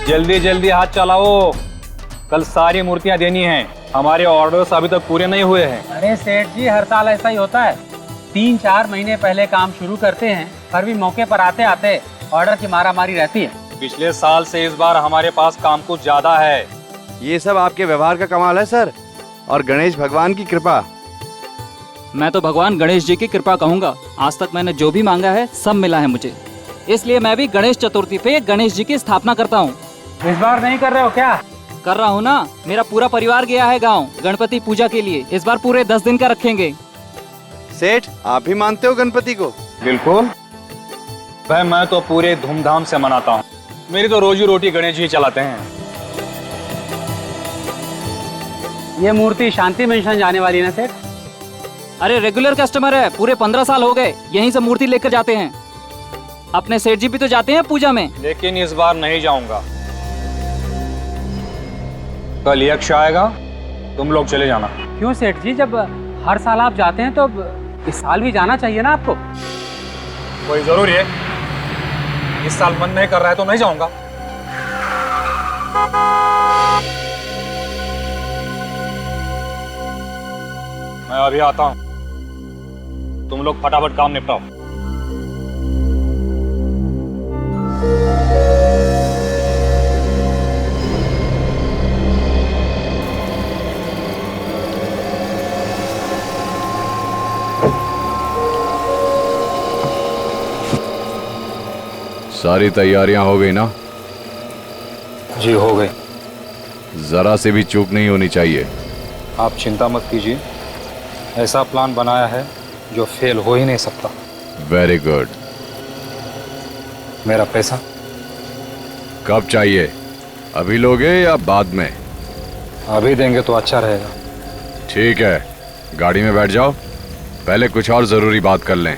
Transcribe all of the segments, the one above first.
जल्दी जल्दी हाथ चलाओ, कल सारी मूर्तियां देनी हैं। हमारे ऑर्डर्स अभी तक पूरे नहीं हुए हैं। अरे सेठ जी, हर साल ऐसा ही होता है। 3-4 महीने पहले काम शुरू करते हैं, पर भी मौके पर आते आते ऑर्डर की मारामारी रहती है। पिछले साल से इस बार हमारे पास काम कुछ ज्यादा है। ये सब आपके व्यवहार का कमाल है सर, और गणेश भगवान की कृपा। मैं तो भगवान गणेश जी की कृपा कहूँगा। आज तक मैंने जो भी मांगा है सब मिला है मुझे, इसलिए मैं भी गणेश चतुर्थी पे गणेश जी की स्थापना करता हूँ। इस बार नहीं कर रहे हो क्या? कर रहा हूँ ना, मेरा पूरा परिवार गया है गांव गणपति पूजा के लिए। इस बार पूरे 10 दिन का रखेंगे। सेठ, आप भी मानते हो गणपति को? बिल्कुल भाई, मैं तो पूरे धूमधाम से मनाता हूँ। मेरी तो रोजी रोटी गणेश जी चलाते हैं। ये मूर्ति शांति मेंशन जाने वाली है ना सेठ? अरे रेगुलर कस्टमर है, पूरे 15 साल हो गए यहीं से मूर्ति लेकर जाते हैं। अपने सेठ जी भी तो जाते हैं पूजा में। लेकिन इस बार नहीं जाऊंगा। कल यक्ष आएगा, तुम लोग चले जाना। क्यों सेठ जी, जब हर साल आप जाते हैं तो इस साल भी जाना चाहिए ना आपको। कोई जरूरी है? इस साल मन नहीं कर रहा है तो नहीं जाऊंगा। मैं अभी आता हूं, तुम लोग फटाफट काम निपटाओ। सारी तैयारियां हो गई ना? जी हो गई। जरा से भी चूक नहीं होनी चाहिए। आप चिंता मत कीजिए, ऐसा प्लान बनाया है जो फेल हो ही नहीं सकता। Very good. मेरा पैसा कब चाहिए? अभी लोगे या बाद में? अभी देंगे तो अच्छा रहेगा। ठीक है, गाड़ी में बैठ जाओ, पहले कुछ और जरूरी बात कर लें।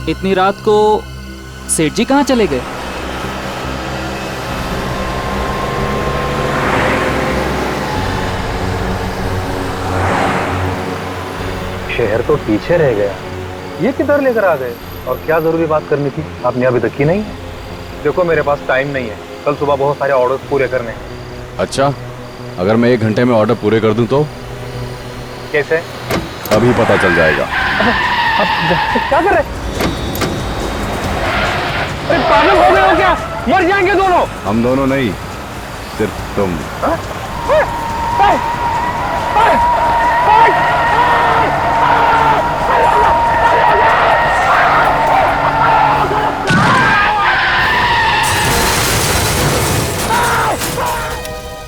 इतनी रात को सेठ जी कहाँ चले गए? शहर तो पीछे रह गया, ये किधर लेकर आ गए? और क्या जरूरी बात करनी थी, आपने अभी तक की नहीं? देखो मेरे पास टाइम नहीं है, कल सुबह बहुत सारे ऑर्डर्स पूरे करने हैं। अच्छा, अगर मैं 1 घंटे में ऑर्डर पूरे कर दूं तो? कैसे? अभी पता चल जाएगा। क्या कर रहे? अरे पागल हो गए हो क्या? मर जाएंगे दोनों। हम दोनों नहीं, सिर्फ तुम।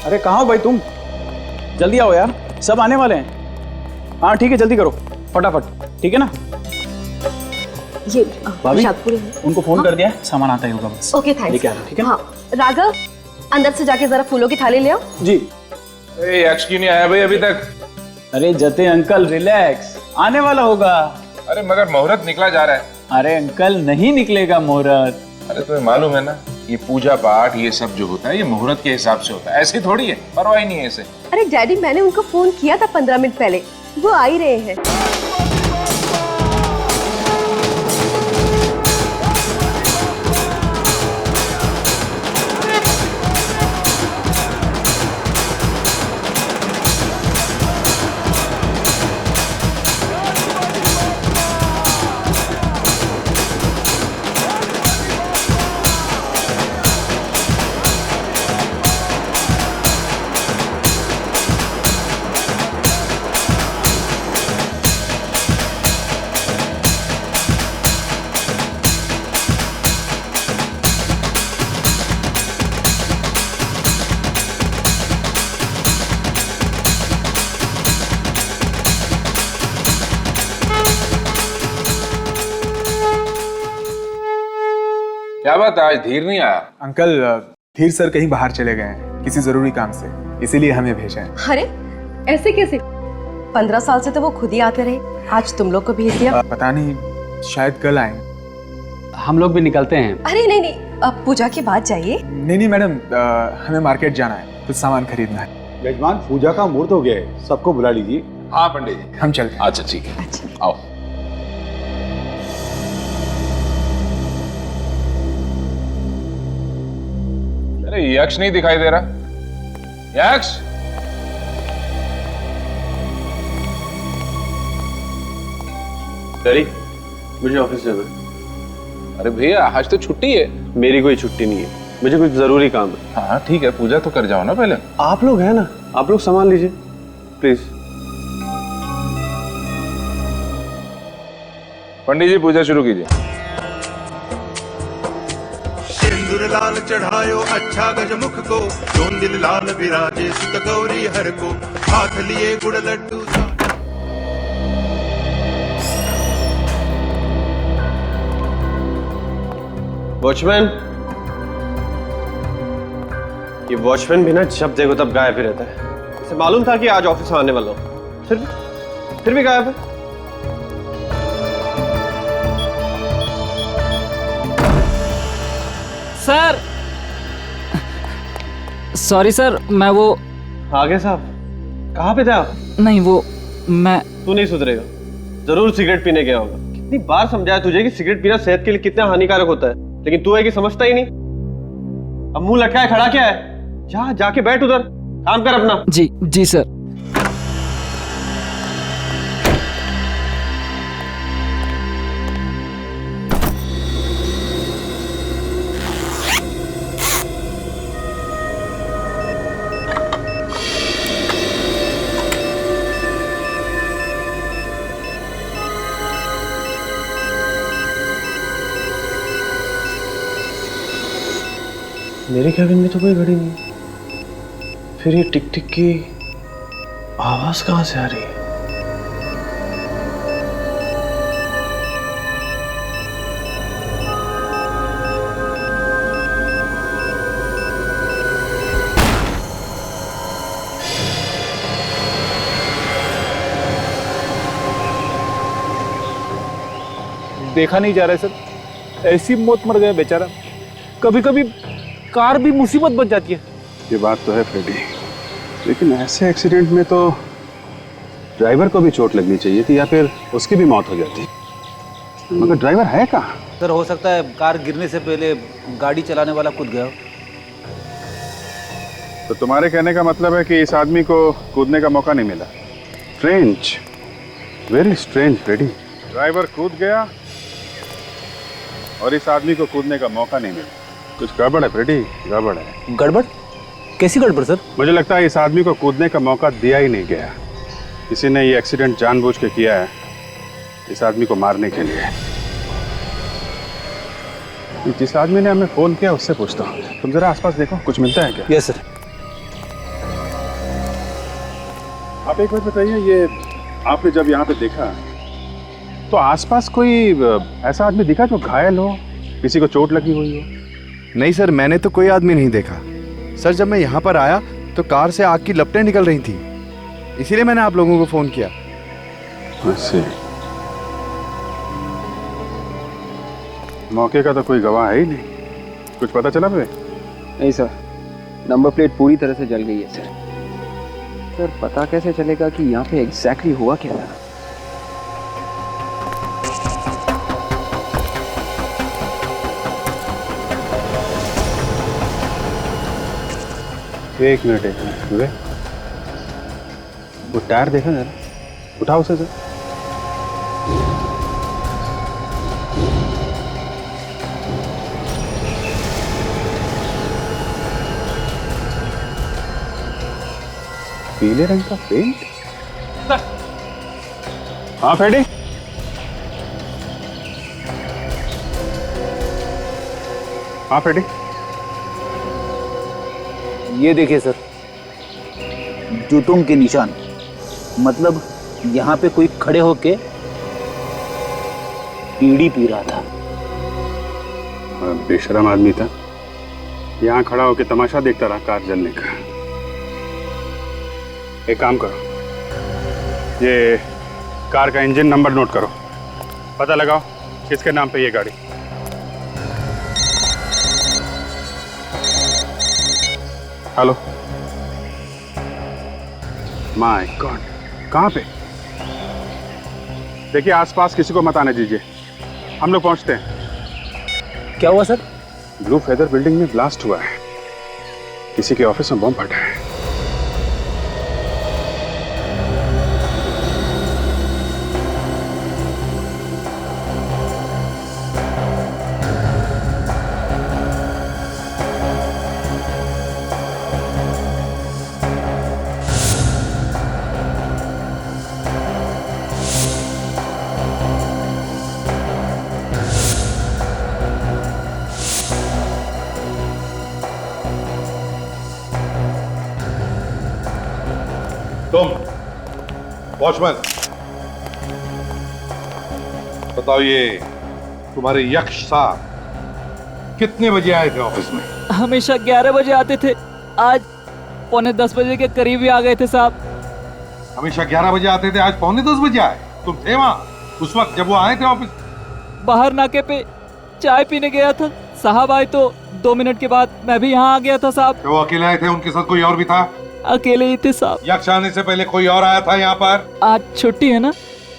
अरे कहाँ हो भाई तुम? जल्दी आओ यार, सब आने वाले हैं। हाँ ठीक है, जल्दी करो फटाफट, ठीक है ना? ये भाभी, है। उनको फोन कर दिया है, सामान आता ही होगा बस। Okay thanks. ठीक है? हाँ राघव, अंदर से जाके जरा फूलों की थाली ले आओ। जी। यक्ष क्यों नहीं आया भाई अभी तक? अरे जते अंकल रिलैक्स, आने वाला होगा। अरे मगर मुहूर्त निकला जा रहा है। अरे अंकल नहीं निकलेगा मुहूर्त। अरे तुम्हें मालूम है ना, ये पूजा पाठ ये सब जो होता है ये मुहूर्त के हिसाब से होता है, ऐसे थोड़ी है, परवाह ही नहीं है इसे। अरे डैडी, मैंने उनको फोन किया था 15 मिनट पहले, वो आ ही रहे हैं। क्या बात, आज धीर नहीं आया? अंकल, धीर सर कहीं बाहर चले गए हैं किसी जरूरी काम से, इसीलिए हमें भेजा है। अरे ऐसे कैसे? 15 साल से तो वो खुद ही आते रहे, आज तुम लोग को भेज दिया। पता नहीं, शायद कल आए। हम लोग भी निकलते हैं। अरे नहीं नहीं, अब पूजा के बाद जाइए। नहीं मैडम, हमें मार्केट जाना है, कुछ सामान खरीदना है। यजमान, पूजा का मुहूर्त हो गया है, सबको बुला लीजिए। हाँ पंडित जी, हम चलते हैं। अच्छा ठीक है, अच्छा। आओ। अरे यक्ष नहीं दिखाई दे रहा। यक्ष, डैडी, मुझे ऑफिस जाना है। अरे भैया आज तो छुट्टी है। मेरी कोई छुट्टी नहीं है, मुझे कुछ जरूरी काम है। हाँ ठीक है, पूजा तो कर जाओ ना पहले। आप लोग हैं ना, आप लोग सामान लीजिए प्लीज। पंडित जी पूजा शुरू कीजिए। सिंदूर लाल चढ़ायो अच्छा गजमुख को, जोन दिल लाल विराजे सुत गौरी हर को, हाथ लिए गुड़ लड्डू। वॉचमैन, ये वॉचमैन भी ना जब देखो तब गायब ही रहता है। इसे मालूम था कि आज ऑफिस आने वाला हूं, फिर भी गायब है। सर सॉरी सर, मैं वो आगे साहब, कहाँ पे थे आप? नहीं वो मैं तू नहीं सुधरेगा, जरूर सिगरेट पीने गया होगा। कितनी बार समझाया तुझे कि सिगरेट पीना सेहत के लिए कितना हानिकारक होता है, लेकिन तू है कि समझता ही नहीं। अब मुंह लटकाए खड़ा क्या है? जाके बैठ उधर, काम कर अपना। जी जी सर। मेरे कैबिन में तो कोई घड़ी नहीं, फिर ये टिक टिक की आवाज कहां से आ रही है? देखा नहीं जा रहा है सर, ऐसी मौत मर गया बेचारा। कभी कभी कार भी मुसीबत बन जाती है। ये बात तो है फ्रेडी, लेकिन ऐसे एक्सीडेंट में तो ड्राइवर को भी चोट लगनी चाहिए थी या फिर उसकी भी मौत हो जाती। मगर ड्राइवर है कहाँ? सर हो सकता है कार गिरने से पहले गाड़ी चलाने वाला कूद गया हो। तो तुम्हारे कहने का मतलब है कि इस आदमी को कूदने का मौका नहीं मिला। Strange, very strange Freddy. Driver कूद गया और इस आदमी को कूदने का मौका नहीं मिला। कुछ गड़बड़ है फ्रेडी, गड़बड़ है। गड़बड़? कैसी गड़बड़ सर? मुझे लगता है इस आदमी को कूदने का मौका दिया ही नहीं गया। किसी ने ये एक्सीडेंट जानबूझ के किया है, इस आदमी को मारने के लिए। जिस आदमी ने हमें फोन किया उससे पूछता हूँ। तुम जरा आसपास देखो, कुछ मिलता है क्या? Yes sir. आप एक बात बताइए, ये आपने जब यहाँ पे देखा तो आसपास कोई ऐसा आदमी दिखा जो घायल हो, किसी को चोट लगी हुई हो? नहीं सर, मैंने तो कोई आदमी नहीं देखा। सर जब मैं यहाँ पर आया तो कार से आग की लपटें निकल रही थी, इसीलिए मैंने आप लोगों को फोन किया। ऐसे मौके का तो कोई गवाह है ही नहीं। कुछ पता चला भाई? नहीं सर, नंबर प्लेट पूरी तरह से जल गई है सर। सर पता कैसे चलेगा कि यहाँ पे एग्जैक्टली हुआ क्या था? एक मिनट वे वो टायर देखा जरा, उठाओ उसे सर। पीले रंग का पेंट। हाँ फ्रेडी, हाँ फ्रेडी, ये देखिए सर, जूतों के निशान। मतलब यहाँ पे कोई खड़े होके बीड़ी पी रहा था। बेशरम आदमी था, यहाँ खड़ा होके तमाशा देखता रहा कार जलने का। एक काम करो, ये कार का इंजन नंबर नोट करो, पता लगाओ किसके नाम पे ये गाड़ी। हेलो। माय गॉड, कहाँ पे? देखिए आसपास किसी को मत आने दीजिए, हम लोग पहुंचते हैं। क्या हुआ सर? ब्लू फेदर बिल्डिंग में ब्लास्ट हुआ है, किसी के ऑफिस में बम फटा है। तुम वॉचमैन बताओ, ये तुम्हारे यक्ष साहब कितने बजे आए थे ऑफिस में? हमेशा 11 बजे आते थे, आज 9:45 बजे के करीब ही आ गए थे साहब। हमेशा 11 बजे आते थे, आज 9:45 बजे आए? तुम थे वहाँ उस वक्त जब वो आए थे ऑफिस? बाहर नाके पे चाय पीने गया था, साहब आए तो 2 मिनट के बाद मैं भी यहाँ आ गया था साहब। वो अकेले आए थे, उनके साथ कोई और भी था? अकेले ही थे साहब। यक्ष आने से पहले कोई और आया था यहाँ पर? आज छुट्टी है ना,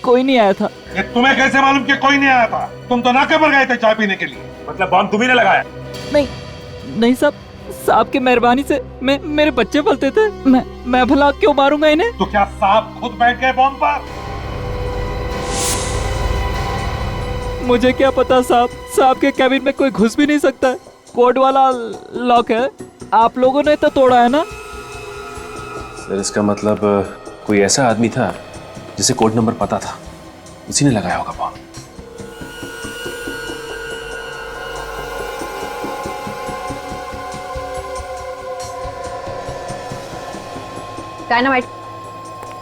कोई नहीं आया था। ये तुम्हें कैसे मालूम कि कोई नहीं आया था? तुम तो नाके पर गए थे चाय पीने के लिए। मतलब बम तुम्ही ने लगाया? नहीं साहब, साहब की मेहरबानी से मेरे बच्चे पलते थे, मैं भला क्यों मारूंगा इन्हें? तो क्या साहब खुद बैठ गए बम पर? मुझे क्या पता साहब, साहब के कैबिन में कोई घुस भी नहीं सकता है, कोड वाला लॉक है, आप लोगों ने तो तोड़ा है ना? सर इसका मतलब कोई ऐसा आदमी था जिसे कोड नंबर पता था, उसी ने लगाया होगा बम। डायनामाइट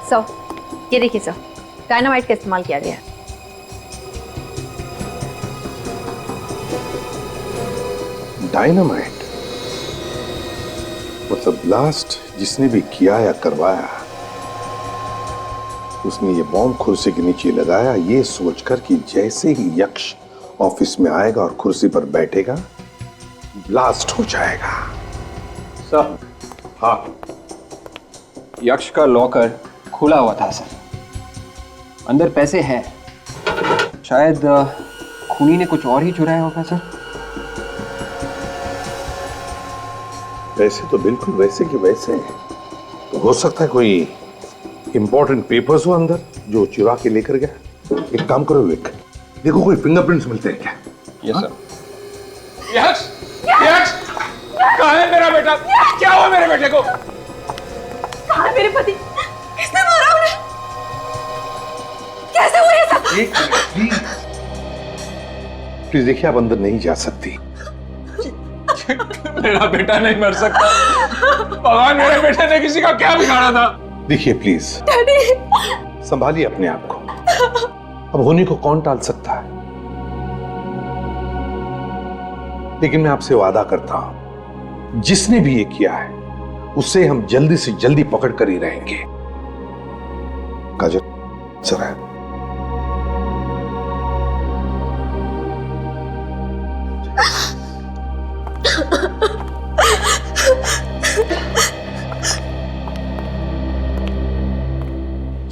सर, ये देखिए सर, डायनामाइट का इस्तेमाल किया गया है। डायनामाइट? मतलब ब्लास्ट जिसने भी किया या करवाया, उसने ये बॉम्ब कुर्सी के नीचे लगाया ये सोचकर कि जैसे ही यक्ष ऑफिस में आएगा और कुर्सी पर बैठेगा ब्लास्ट हो जाएगा। सर, हाँ, यक्ष का लॉकर खुला हुआ था सर, अंदर पैसे हैं, शायद खूनी ने कुछ और ही चुराया होगा सर। वैसे तो बिल्कुल वैसे कि वैसे, तो हो सकता है कोई इंपॉर्टेंट पेपर्स हो अंदर जो चुरा के लेकर गया। एक काम करो विक, देखो कोई फिंगरप्रिंट्स मिलते हैं क्या? Yes sir. यक्ष, यक्ष, कहाँ है मेरा बेटा? क्या हुआ मेरे बेटे को? कहाँ है मेरे पति? किसने मारा उन्हें? कैसे हुआ ये सब? एक मिनट प्लीज देखिए, आप अंदर नहीं जा सकती। मेरा बेटा नहीं मर सकता। भगवान, मेरे बेटे ने किसी का क्या बिगाड़ा था? देखिए प्लीज, संभालिए अपने आप को, अब होने को कौन टाल सकता है? लेकिन मैं आपसे वादा करता हूं, जिसने भी ये किया है उसे हम जल्दी से जल्दी पकड़ कर ही रहेंगे। काजल जरा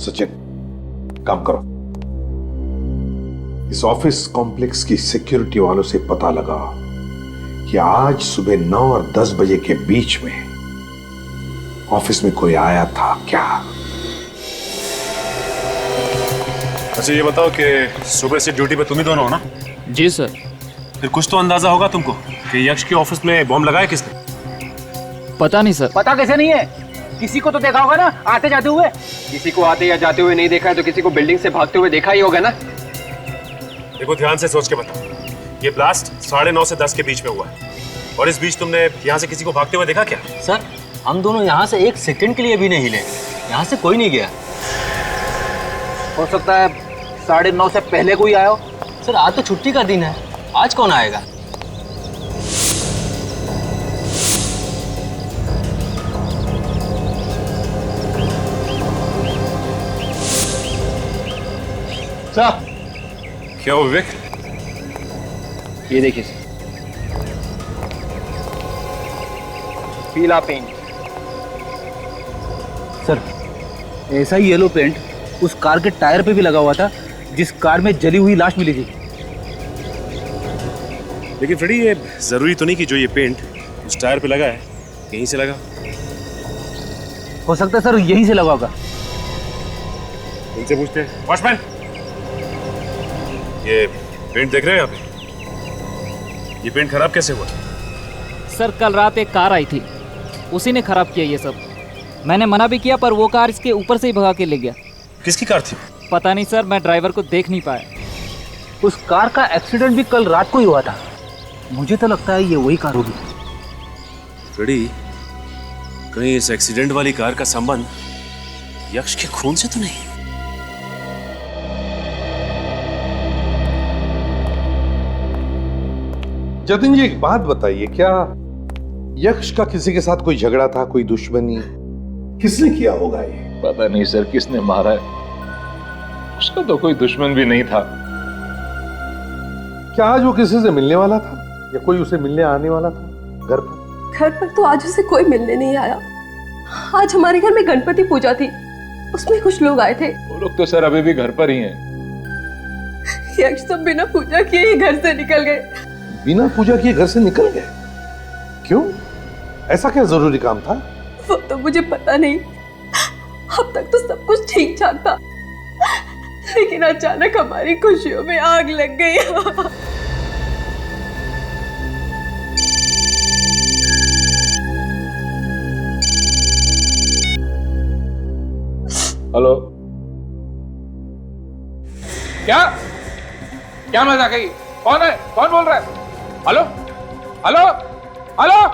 सचिन, काम करो, इस ऑफिस कॉम्प्लेक्स की सिक्योरिटी वालों से पता लगा कि आज सुबह 9 और 10 बजे के बीच में ऑफिस में कोई आया था क्या? अच्छा ये बताओ कि सुबह से ड्यूटी पे तुम ही दोनों हो ना? जी सर। फिर कुछ तो अंदाजा होगा तुमको कि यक्ष के ऑफिस में बॉम्ब लगाया किसने? पता नहीं सर। पता कैसे नहीं है? किसी को तो देखा होगा ना आते जाते हुए। किसी को आते या जाते हुए नहीं देखा है तो किसी को बिल्डिंग से भागते हुए देखा ही होगा ना। देखो ध्यान से सोच के बताओ, ये ब्लास्ट 9:30 से 10 के बीच में हुआ है और इस बीच तुमने यहाँ से किसी को भागते हुए देखा क्या? सर हम दोनों यहाँ से 1 सेकंड के लिए भी नहीं हिले, यहाँ से कोई नहीं गया। हो सकता है 9:30 से पहले कोई आया हो। सर आज तो छुट्टी का दिन है, आज कौन आएगा? क्या हो विवेक? ये देखिए पीला पेंट, सर ऐसा ही येलो पेंट उस कार के टायर पे भी लगा हुआ था जिस कार में जली हुई लाश मिली थी। लेकिन फ्रेडी, ये जरूरी तो नहीं कि जो ये पेंट उस टायर पे लगा है यहीं से लगा। हो सकता है सर यहीं से लगा होगा। इनसे पूछते हैं। वॉचमैन, ये पेंट देख रहे हैं यहाँ पे? ये पेंट खराब कैसे हुआ? सर कल रात एक कार आई थी, उसी ने खराब किया ये सब। मैंने मना भी किया पर वो कार इसके ऊपर से ही भगा के ले गया। किसकी कार थी? पता नहीं सर, मैं ड्राइवर को देख नहीं पाया। उस कार का एक्सीडेंट भी कल रात को ही हुआ था। मुझे तो लगता है ये वही कार होगी। फ्रेडी, कहीं इस एक्सीडेंट वाली कार का संबंध यक्ष के खून से तो नहीं? जतिन जी, एक बात बताइए, क्या यक्ष का किसी के साथ कोई झगड़ा था, कोई दुश्मनी? किसने किया होगा ये? पता नहीं सर किसने मारा है, उसका तो कोई दुश्मन भी नहीं था। क्या आज वो किसी से मिलने वाला था या कोई उसे मिलने आने वाला था घर पर? घर पर तो आज उसे कोई मिलने नहीं आया। आज हमारे घर में गणपति पूजा थी, उसमें कुछ लोग आए थे। वो लोग तो सर अभी भी घर पर ही हैं। यक्ष तो बिना पूजा किए ही घर से निकल गए। बिना पूजा किए घर से निकल गए? क्यों? ऐसा क्या जरूरी काम था? वो तो मुझे पता नहीं। अब तक तो सब कुछ ठीक ठाक था, लेकिन अचानक हमारी खुशियों में आग लग गई। हेलो, क्या क्या मजाक है? कौन है? कौन बोल रहा है? Hello hello hello.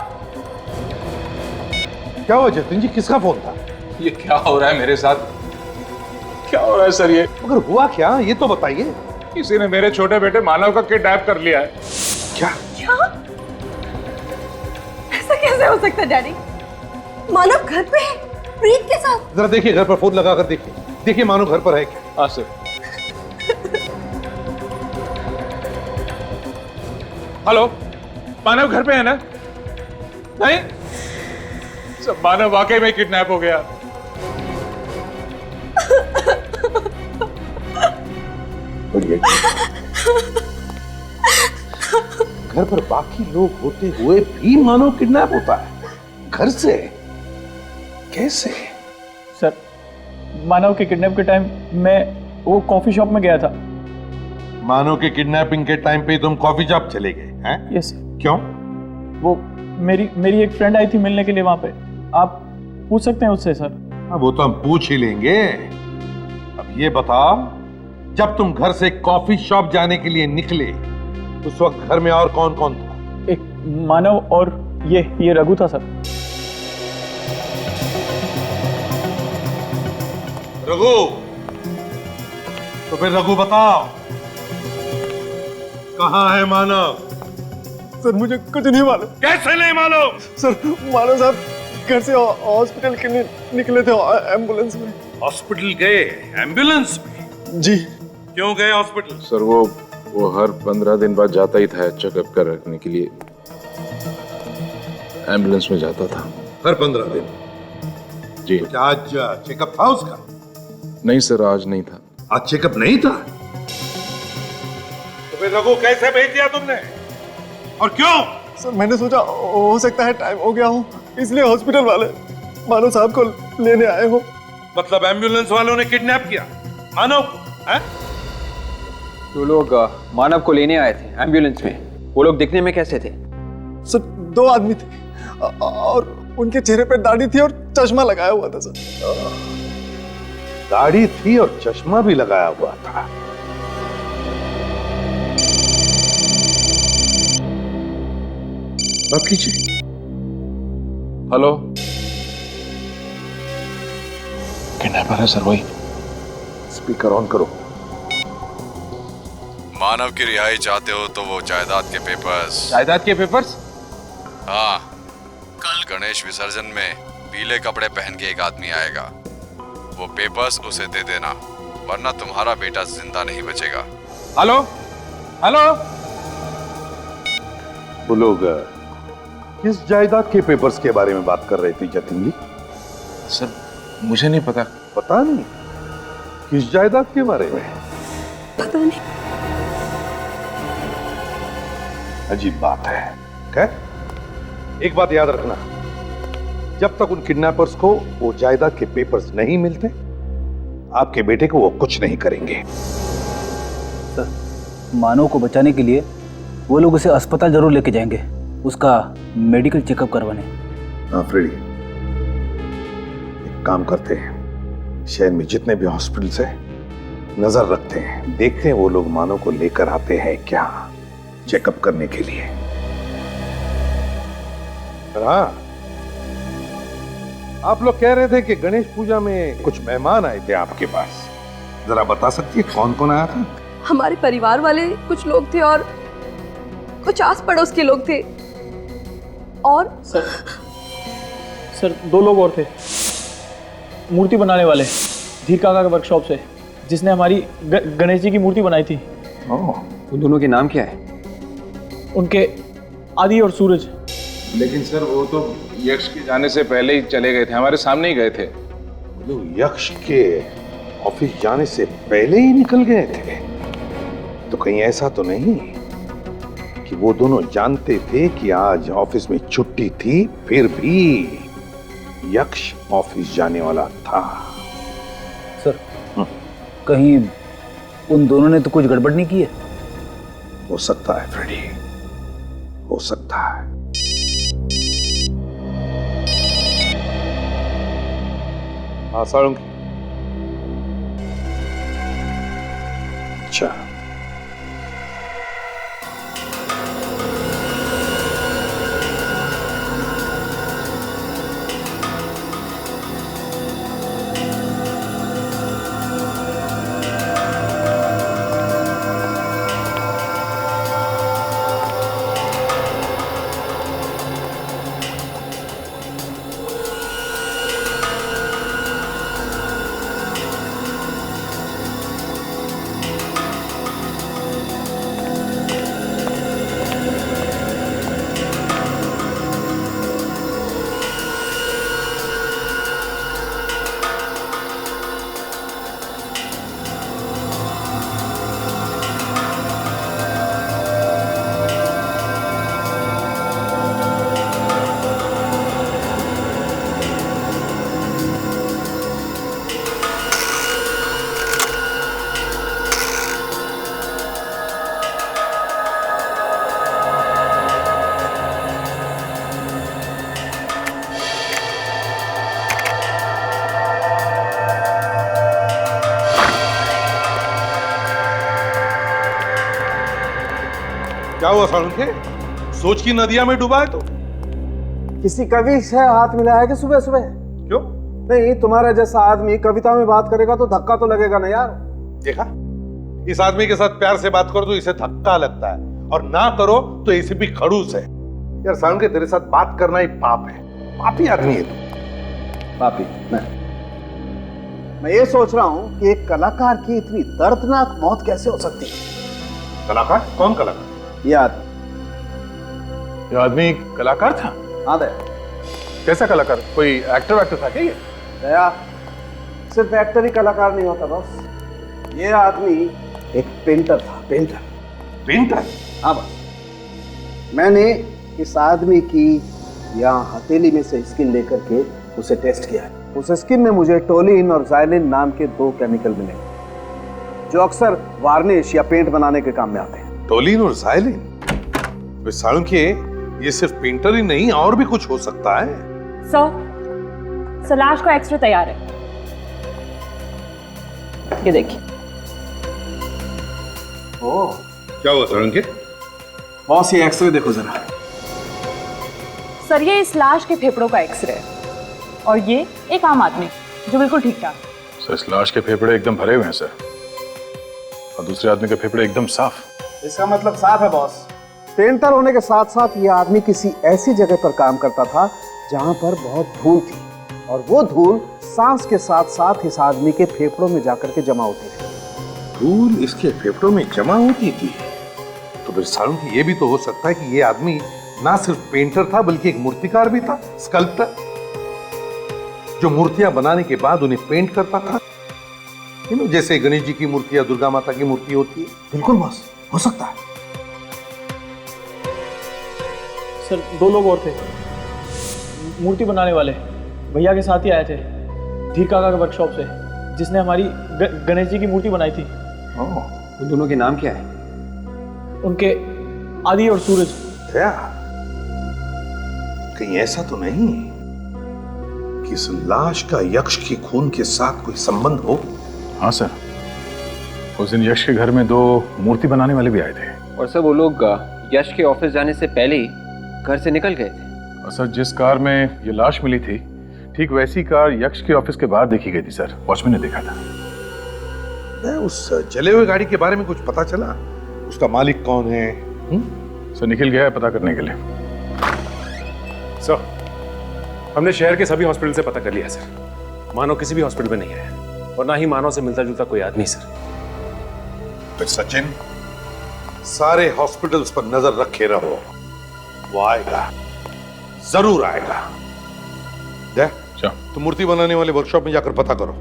क्या हुआ जतिन जी, किसका फोन था? ये क्या हो रहा है मेरे साथ? क्या हो रहा है सर? ये मगर हुआ क्या, ये तो बताइए। किसी ने मेरे छोटे बेटे मानव का किडनैप कर लिया है। क्या? ऐसा कैसे हो सकता है डैडी? मानव घर पे है प्रीत के साथ। जरा देखिए, घर पर फोन लगा कर देखिए, देखिए मानो घर पर है क्या। हाँ सर। हेलो, मानव घर पे है ना? नहीं सब, मानव वाकई में किडनैप हो गया। घर पर बाकी लोग होते हुए भी मानव किडनैप होता है घर से? कैसे? सर मानव के किडनैप के टाइम मैं वो कॉफी शॉप में गया था। मानव के किडनैपिंग के टाइम पे तुम कॉफी शॉप चले गए हैं? यस। क्यों? वो मेरी एक फ्रेंड आई थी मिलने के लिए वहां पे। आप पूछ सकते हैं उससे सर। हाँ, वो तो हम पूछ ही लेंगे। अब ये बताओ, जब तुम घर से कॉफी शॉप जाने के लिए निकले उस वक्त घर में और कौन कौन था? एक मानव और ये रघु था सर। रघु? तो फिर रघु बताओ, कहाँ है मानव? सर मुझे कुछ नहीं मालूम। कैसे नहीं मालूम? सर मानव साहब घर से हॉस्पिटल के लिए निकले थे एम्बुलेंस में। हॉस्पिटल गए एम्बुलेंस में? जी। क्यों गए हॉस्पिटल? सर वो हर 15 दिन बाद जाता ही था चेकअप करने के लिए, एम्बुलेंस में जाता था। हर 15 दिन? जी। तो आज चेकअप था उसका? नहीं सर, आज नहीं था। आज चेकअप नहीं था? तो फिर रघु कैसे भेज दिया तुमने और क्यों? सर मैंने सोचा हो सकता है टाइम हो गया हो, इसलिए हॉस्पिटल वाले मानव साहब को लेने आए हो। मतलब एम्बुलेंस वालों ने किडनैप किया मानव को? हैं? तो लोग मानव को लेने आए थे एम्बुलेंस में। वो लोग दिखने में कैसे थे? सर 2 आदमी थे और उनके चेहरे पे दाढ़ी थी और चश्मा लगाया हुआ था सर। दाढ़ी थी और चश्मा भी लगाया हुआ था। बात कीजिए। हेलो, किडनैपर है सर वही। स्पीकर ऑन करो। मानव की रिहाई चाहते हो तो वो जायदाद के पेपर्स। जायदाद के पेपर्स? हाँ, कल गणेश विसर्जन में पीले कपड़े पहन के एक आदमी आएगा, वो पेपर्स उसे दे देना, वरना तुम्हारा बेटा जिंदा नहीं बचेगा। Hello hello. वो लोग किस जायदाद के पेपर्स के बारे में बात कर रहे थे जतिन जी? सर मुझे नहीं पता। पता नहीं किस जायदाद के बारे में? पता नहीं। अजीब बात है। खैर, एक बात याद रखना, जब तक उन किडनैपर्स को वो जायदाद के पेपर्स नहीं मिलते, आपके बेटे को वो कुछ नहीं करेंगे। सर, मानव को बचाने के लिए वो लोग उसे अस्पताल जरूर लेके जाएंगे, उसका मेडिकल चेकअप करवाने। हाँ फ्रेडी, एक काम करते हैं, शहर में जितने भी हॉस्पिटल्स हैं नजर रखते हैं, देखते हैं वो लोग मानव को लेकर आते हैं क्या चेकअप करने के लिए। हाँ, आप लोग कह रहे थे कि गणेश पूजा में कुछ मेहमान आए थे आपके पास, जरा बता सकती है कौन कौन आया था? हमारे परिवार वाले कुछ लोग थे और कुछ आस पड़ोस के लोग थे। और सर 2 लोग और थे, मूर्ति बनाने वाले, धीर काका के वर्कशॉप से, जिसने हमारी गणेश जी की मूर्ति बनाई थी। उन दोनों के नाम क्या है? उनके आदि और सूरज। लेकिन सर वो तो यक्ष के जाने से पहले ही चले गए थे, हमारे सामने ही गए थे। यक्ष के ऑफिस जाने से पहले ही निकल गए थे? तो कहीं ऐसा तो नहीं कि वो दोनों जानते थे कि आज ऑफिस में छुट्टी थी, फिर भी यक्ष ऑफिस जाने वाला था? सर, कहीं उन दोनों ने तो कुछ गड़बड़ नहीं की है? हो सकता है फ्रेडी, हो सकता है। हाँ सारंगी। अच्छा, क्या हुआ सालुंखे? सोच की नदिया में डूबा है तो? किसी कवि से हाथ मिलाया है कि सुबह सुबह? क्यों? नहीं, तुम्हारा जैसा आदमी कविता में बात करेगा तो धक्का तो लगेगा ना यार। देखा, इस आदमी के साथ प्यार से बात करो तो इसे धक्का लगता है, और ना करो तो इसे भी खड़ूस है। यार सालुंखे, तेरे साथ बात करना ही पाप है, पापी आदमी है तू। पापी? मैं ये सोच रहा हूँ कि एक कलाकार की इतनी दर्दनाक मौत कैसे हो सकती है? कलाकार? कौन कलाकार? ये आदमी कलाकार था? हाँ दया। कैसा कलाकार? कोई एक्टर था क्या ये? दया, सिर्फ एक्टर ही कलाकार नहीं होता बस। ये आदमी एक पेंटर था। पेंटर? पेंटर? हाँ बस। मैंने इस आदमी की यहाँ हथेली में से स्किन लेकर के उसे टेस्ट किया। उस स्किन में मुझे टोलिन और जाइलिन नाम के 2 केमिकल मिले, जो अक्सर वार्निश या पेंट बनाने के काम में आते हैं। टोलिन और जाइलिन? सालुंखे, ये सिर्फ पेंटर ही नहीं, और भी कुछ हो सकता है। सर, लाश का एक्सरे तैयार है, ये देखिए। ओह, क्या हुआ सालुंखे? बॉस, ये एक्सरे देखो जरा। सर, ये इस लाश के फेफड़ों का एक्सरे है, और ये एक आम आदमी जो बिल्कुल ठीक ठाक। सर, इस लाश के फेफड़े एकदम भरे हुए हैं सर, और दूसरे आदमी के फेफड़े एकदम साफ। इसका मतलब साफ है बॉस। पेंटर होने के साथ साथ ये आदमी किसी ऐसी जगह पर काम करता था जहां पर बहुत धूल थी, और वो धूल सांस के साथ साथ इस आदमी के फेफड़ों में जाकर के जमा होती थी। धूल इसके फेफड़ों में जमा होती थी? तो फिर सालुंखे, ये भी तो हो सकता है कि ये आदमी ना सिर्फ पेंटर था बल्कि एक मूर्तिकार भी था, स्कल्प्टर। जो मूर्तियां बनाने के बाद उन्हें पेंट करता था, जैसे गणेश जी की मूर्ति या दुर्गा माता की मूर्ति होती है। बिल्कुल बॉस, हो सकता है। सर 2 लोग और थे, मूर्ति बनाने वाले भैया के साथ ही आए थे धीर काका के वर्कशॉप से, जिसने हमारी गणेश जी की मूर्ति बनाई थी। उन दोनों के नाम क्या है? उनके आदि और सूरज। क्या कहीं ऐसा तो नहीं कि इस लाश का यक्ष के खून के साथ कोई संबंध हो? हाँ सर, उस दिन यश के घर में 2 मूर्ति बनाने वाले भी आए थे। और सर वो लोग यश के ऑफिस जाने से पहले ही घर से निकल गए थे। और सर जिस कार में ये लाश मिली थी, ठीक वैसी कार यक्ष के ऑफिस के बाहर देखी गई थी सर, वॉचमैन ने देखा था। उस जले हुए गाड़ी के बारे में कुछ पता चला? उसका मालिक कौन है? सर निखिल गया है पता करने के लिए। सर हमने शहर के सभी हॉस्पिटल से पता कर लिया सर, मानव किसी भी हॉस्पिटल में नहीं है और ना ही मानव से मिलता जुलता कोई आदमी सर। तो सचिन, सारे हॉस्पिटल्स पर नजर रखे रहो, वो आएगा, जरूर आएगा। तो मूर्ति बनाने वाले वर्कशॉप में जाकर पता करो।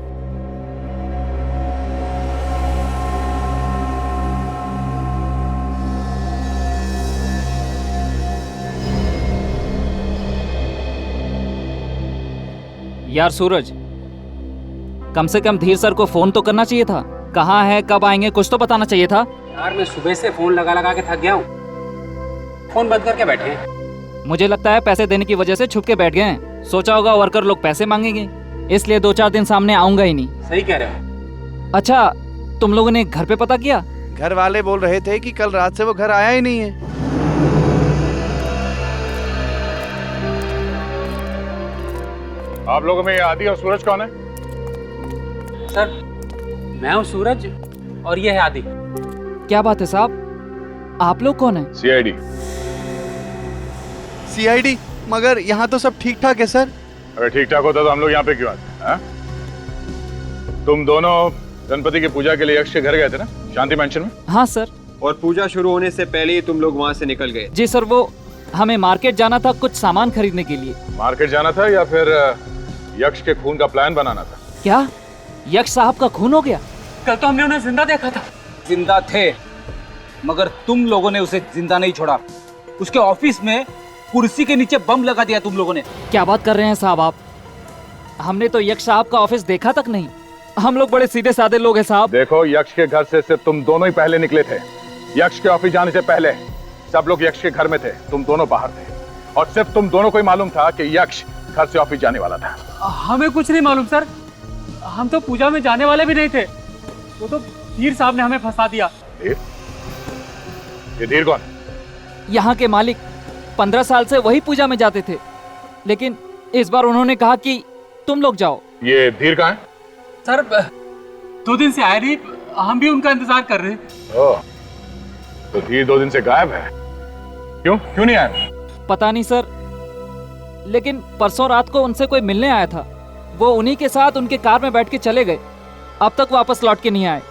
यार सूरज, कम से कम धीर सर को फोन तो करना चाहिए था। कहाँ है, कब आएंगे, कुछ तो बताना चाहिए था। यार मैं सुबह से फोन लगा लगा के थक गया हूँ, फोन बंद करके बैठे हैं। मुझे लगता है पैसे देने की वजह से छुप के बैठ गए हैं। सोचा होगा वर्कर लोग पैसे मांगेंगे, इसलिए 2-4 दिन सामने आऊंगा ही नहीं। सही कह रहे हो। अच्छा, तुम लोगों ने घर पे पता किया? घर वाले बोल रहे थे कि कल रात से वो घर आया ही नहीं है। आप लोगों में आदि और सूरज कौन है? सर मैं हूँ सूरज और ये है आदि। क्या बात है साहब, आप लोग कौन है? सीआईडी। सीआईडी? मगर यहाँ तो सब ठीक ठाक है सर। अगर ठीक ठाक होता तो हम लोग यहाँ पे क्यों आते? तुम दोनों गणपति की पूजा के लिए यक्ष के घर गए थे ना, शांति मैंशन में? हाँ सर। और पूजा शुरू होने से पहले ही तुम लोग वहाँ से निकल गए? जी सर, वो हमें मार्केट जाना था कुछ सामान खरीदने के लिए। मार्केट जाना था या फिर यक्ष के खून का प्लान बनाना था? क्या यक्ष साहब का खून हो गया? कल तो हमने उन्हें जिंदा देखा था। जिंदा थे, मगर तुम लोगों ने उसे जिंदा नहीं छोड़ा। उसके ऑफिस में कुर्सी के नीचे बम लगा दिया तुम लोगों ने। क्या बात कर रहे हैं साहब आप? हमने तो यक्ष साहब का ऑफिस देखा तक नहीं। हम लोग बड़े सीधे साधे लोग हैं साहब। देखो, यक्ष के घर से सिर्फ तुम दोनों ही पहले निकले थे। यक्ष के ऑफिस जाने से पहले सब लोग यक्ष के घर में थे, तुम दोनों बाहर थे। और सिर्फ तुम दोनों को ही मालूम था कि यक्ष घर से ऑफिस जाने वाला था। हमें कुछ नहीं मालूम सर, हम तो पूजा में जाने वाले भी नहीं थे। वो तो धीर साहब ने हमें फंसा दिया। ये धीर कौन? यहाँ के मालिक 15 साल से वही पूजा में जाते थे, लेकिन इस बार उन्होंने कहा कि तुम लोग जाओ। ये धीर कहाँ है? सर 2 दिन से आए नहीं, हम भी उनका इंतजार कर रहे हैं। ओह, तो धीर 2 दिन से गायब है। क्यों नहीं आया? पता नहीं सर, लेकिन परसों रात को उनसे कोई मिलने आया था। वो उन्हीं के साथ उनके कार में बैठ के चले गए, अब तक वापस लौट के नहीं आए।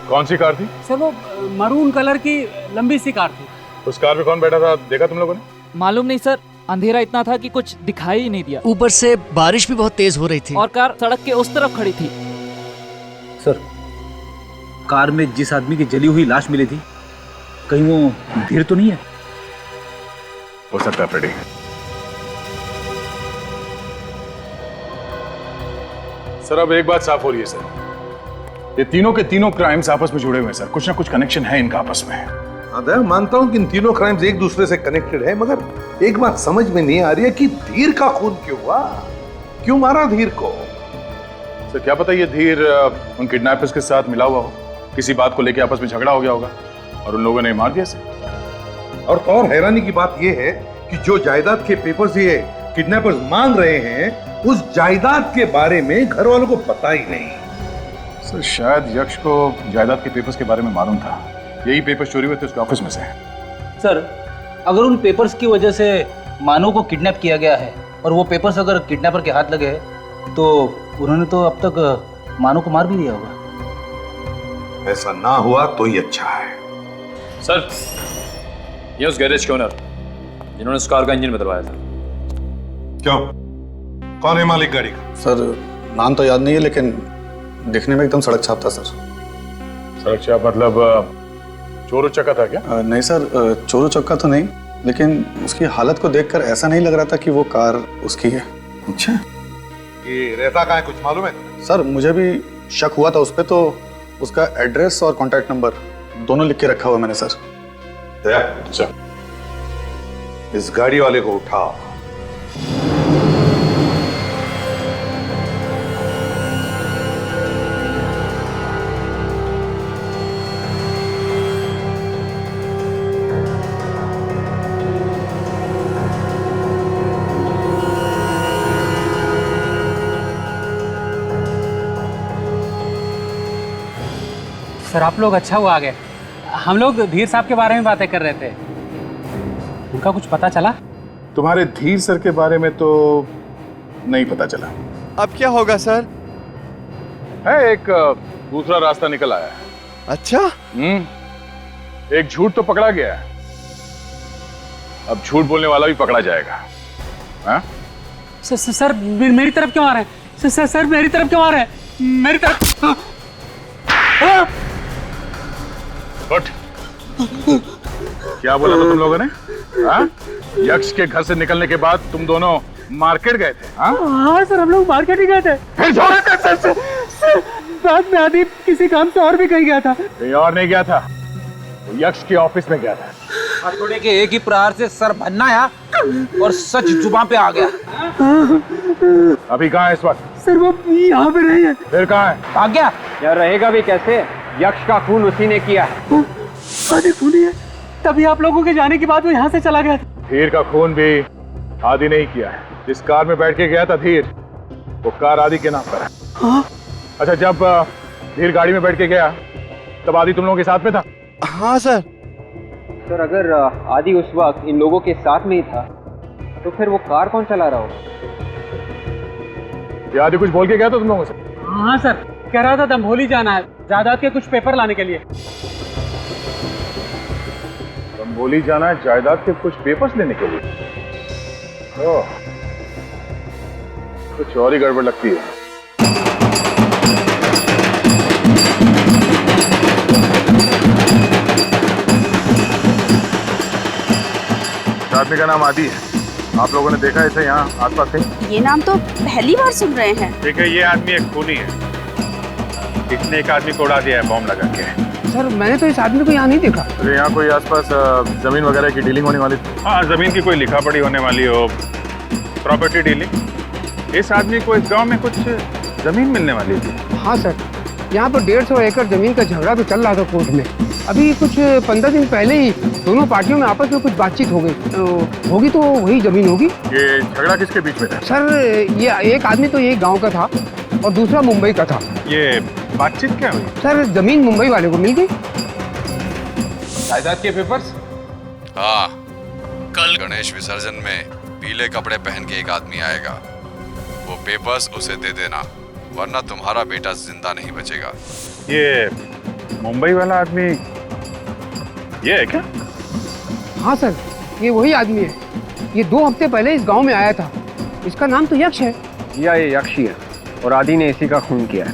कौन सी कार थी? सर वो मरून कलर की लंबी सी कार थी। उस कार में कौन बैठा था, देखा तुम लोगों ने? मालूम नहीं सर, अंधेरा इतना था कि कुछ दिखाई ही नहीं दिया। ऊपर से बारिश भी बहुत तेज हो रही थी और कार सड़क के उस तरफ खड़ी थी। सर, कार में जिस आदमी की जली हुई लाश मिली थी, कहीं वो धीर तो नहीं है? हो सकता है फ्रेडी। सर अब एक बात साफ हो रही है सर, ये तीनों के तीनों क्राइम्स आपस में जुड़े हुए हैं सर, कुछ ना कुछ कनेक्शन है इनका आपस में। हाँ, मानता हूं कि इन तीनों क्राइम्स एक दूसरे से कनेक्टेड है, मगर एक बात समझ में नहीं आ रही है कि धीर का खून क्यों हुआ? क्यों मारा धीर को? सर क्या पता ये धीर उन किडनैपर्स के साथ मिला हुआ हो, किसी बात को लेकर आपस में झगड़ा हो गया होगा और उन लोगों ने मार दिया सर। और हैरानी की बात यह है कि जो जायदाद के पेपर्स ये किडनैपर्स मांग रहे हैं, उस जायदाद के बारे में घर वालों को पता ही नहीं। सर शायद यक्ष को जायदाद के पेपर्स के बारे में मालूम था, यही पेपर्स चोरी हुए थे उसके ऑफिस में से। सर अगर उन पेपर्स की वजह से मानव को किडनैप किया गया है और वो पेपर्स अगर किडनैपर के हाथ लगे तो उन्होंने तो अब तक मानव को मार भी दिया होगा। ऐसा ना हुआ तो ही अच्छा है। सर ये उस गैरेज के ओनर जिन्होंने उस कार का इंजन बदलवाया था। क्यों? कौन है मालिक गाड़ी का? सर नाम तो याद नहीं है, लेकिन दिखने में एकदम सड़क छाप था सर। सड़क छाप मतलब चोर चक्का था क्या? नहीं सर, चोर चक्का तो नहीं, लेकिन उसकी हालत को देखकर ऐसा नहीं लग रहा था कि वो कार उसकी है। अच्छा, ये रहता कहाँ है, कुछ मालूम है? सर मुझे भी शक हुआ था उस पर, तो उसका एड्रेस और कॉन्टैक्ट नंबर दोनों लिख के रखा हुआ मैंने सर। अच्छा, इस गाड़ी वाले को उठा। सर आप लोग अच्छा हुआ आ गए। हम लोग धीर साहब के बारे में बातें कर रहे थे, उनका कुछ पता चला? तुम्हारे धीर सर के बारे में तो नहीं पता चला। अब क्या होगा सर? है एक दूसरा रास्ता निकल आया है। अच्छा? एक झूठ तो पकड़ा गया है, अब झूठ बोलने वाला भी पकड़ा जाएगा। हाँ? सर मेरी तरफ क्यों आ रहे हैं? सर मेरी तरफ क्यों आ रहे हैं? मेरी तरफ। उठ। क्या बोला था तुम लोगों ने? हाँ? यक्ष के घर से निकलने के बाद तुम दोनों मार्केट गए थे? हाँ सर, हम लोग मार्केट ही गए थे। फिर छोड़े थे सर? बाद में आदि किसी काम से और भी कहीं गया था। कहीं और नहीं गया था, वो यक्ष के ऑफिस में गया था। हथौड़े के एक ही प्रहार से सर भन्नाया और सच जुबान पे आ गया। अभी कहाँ है इस वक्त? सर वो यहाँ पे नहीं है। फिर कहाँ है? भाग गया। यार रहेगा भी कैसे, यक्ष का खून उसी ने किया है। आदि खूनी है, तभी आप लोगों के जाने के बाद वो यहाँ से चला गया था। धीर का खून भी आदि नहीं किया है। जिस कार में बैठ के गया था धीर, वो कार आदि के नाम पर है। हाँ? अच्छा, जब धीर गाड़ी में बैठ के गया तब आदि तुम लोगों के साथ में था? हाँ सर। सर अगर आदि उस वक्त इन लोगों के साथ में ही था तो फिर वो कार कौन चला रहा होगा? ये आदि कुछ बोल के गया था तुम लोगों से? हाँ सर, कह रहा था दंभोली जाना है, जायदाद के कुछ पेपर लाने के लिए। दंभोली जाना है जायदाद के कुछ पेपर्स लेने के लिए? ओह, कुछ और ही गड़बड़ लगती है। आदमी का नाम आदि है, आप लोगों ने देखा इसे यहाँ आसपास कहीं? ये नाम तो पहली बार सुन रहे हैं। ठीक है, ये आदमी एक खूनी है, इसने एक आदमी को उड़ा दिया है बॉम्ब लगा के। सर मैंने तो इस आदमी को यहाँ नहीं देखा। अरे यहाँ कोई आसपास जमीन वगैरह की डीलिंग होने वाली थी? हाँ, जमीन की कोई लिखा पढ़ी होने वाली हो, प्रॉपर्टी डीलिंग। इस आदमी को इस गांव में कुछ जमीन मिलने वाली थी। हाँ सर, यहाँ पर 150 एकड़ जमीन का झगड़ा तो चल रहा था कोर्ट में। अभी कुछ 15 दिन पहले ही दोनों पार्टियों में आपस में कुछ बातचीत हो गई होगी, तो वही जमीन होगी। ये झगड़ा किसके बीच में था? सर ये एक आदमी तो यही गांव का था और दूसरा मुंबई का था। ये बातचीत क्या हुई? सर जमीन मुंबई वाले को मिल गई। जायदाद के पेपर्स? हाँ, कल गणेश विसर्जन में पीले कपड़े पहन के एक आदमी आएगा, वो पेपर्स उसे दे देना, वरना तुम्हारा बेटा जिंदा नहीं बचेगा। ये मुंबई वाला आदमी ये है क्या? हाँ सर, ये वही आदमी है। ये 2 हफ्ते पहले इस गांव में आया था। इसका नाम तो यक्ष है। या ये यक्ष ही है और आदि ने इसी का खून किया है।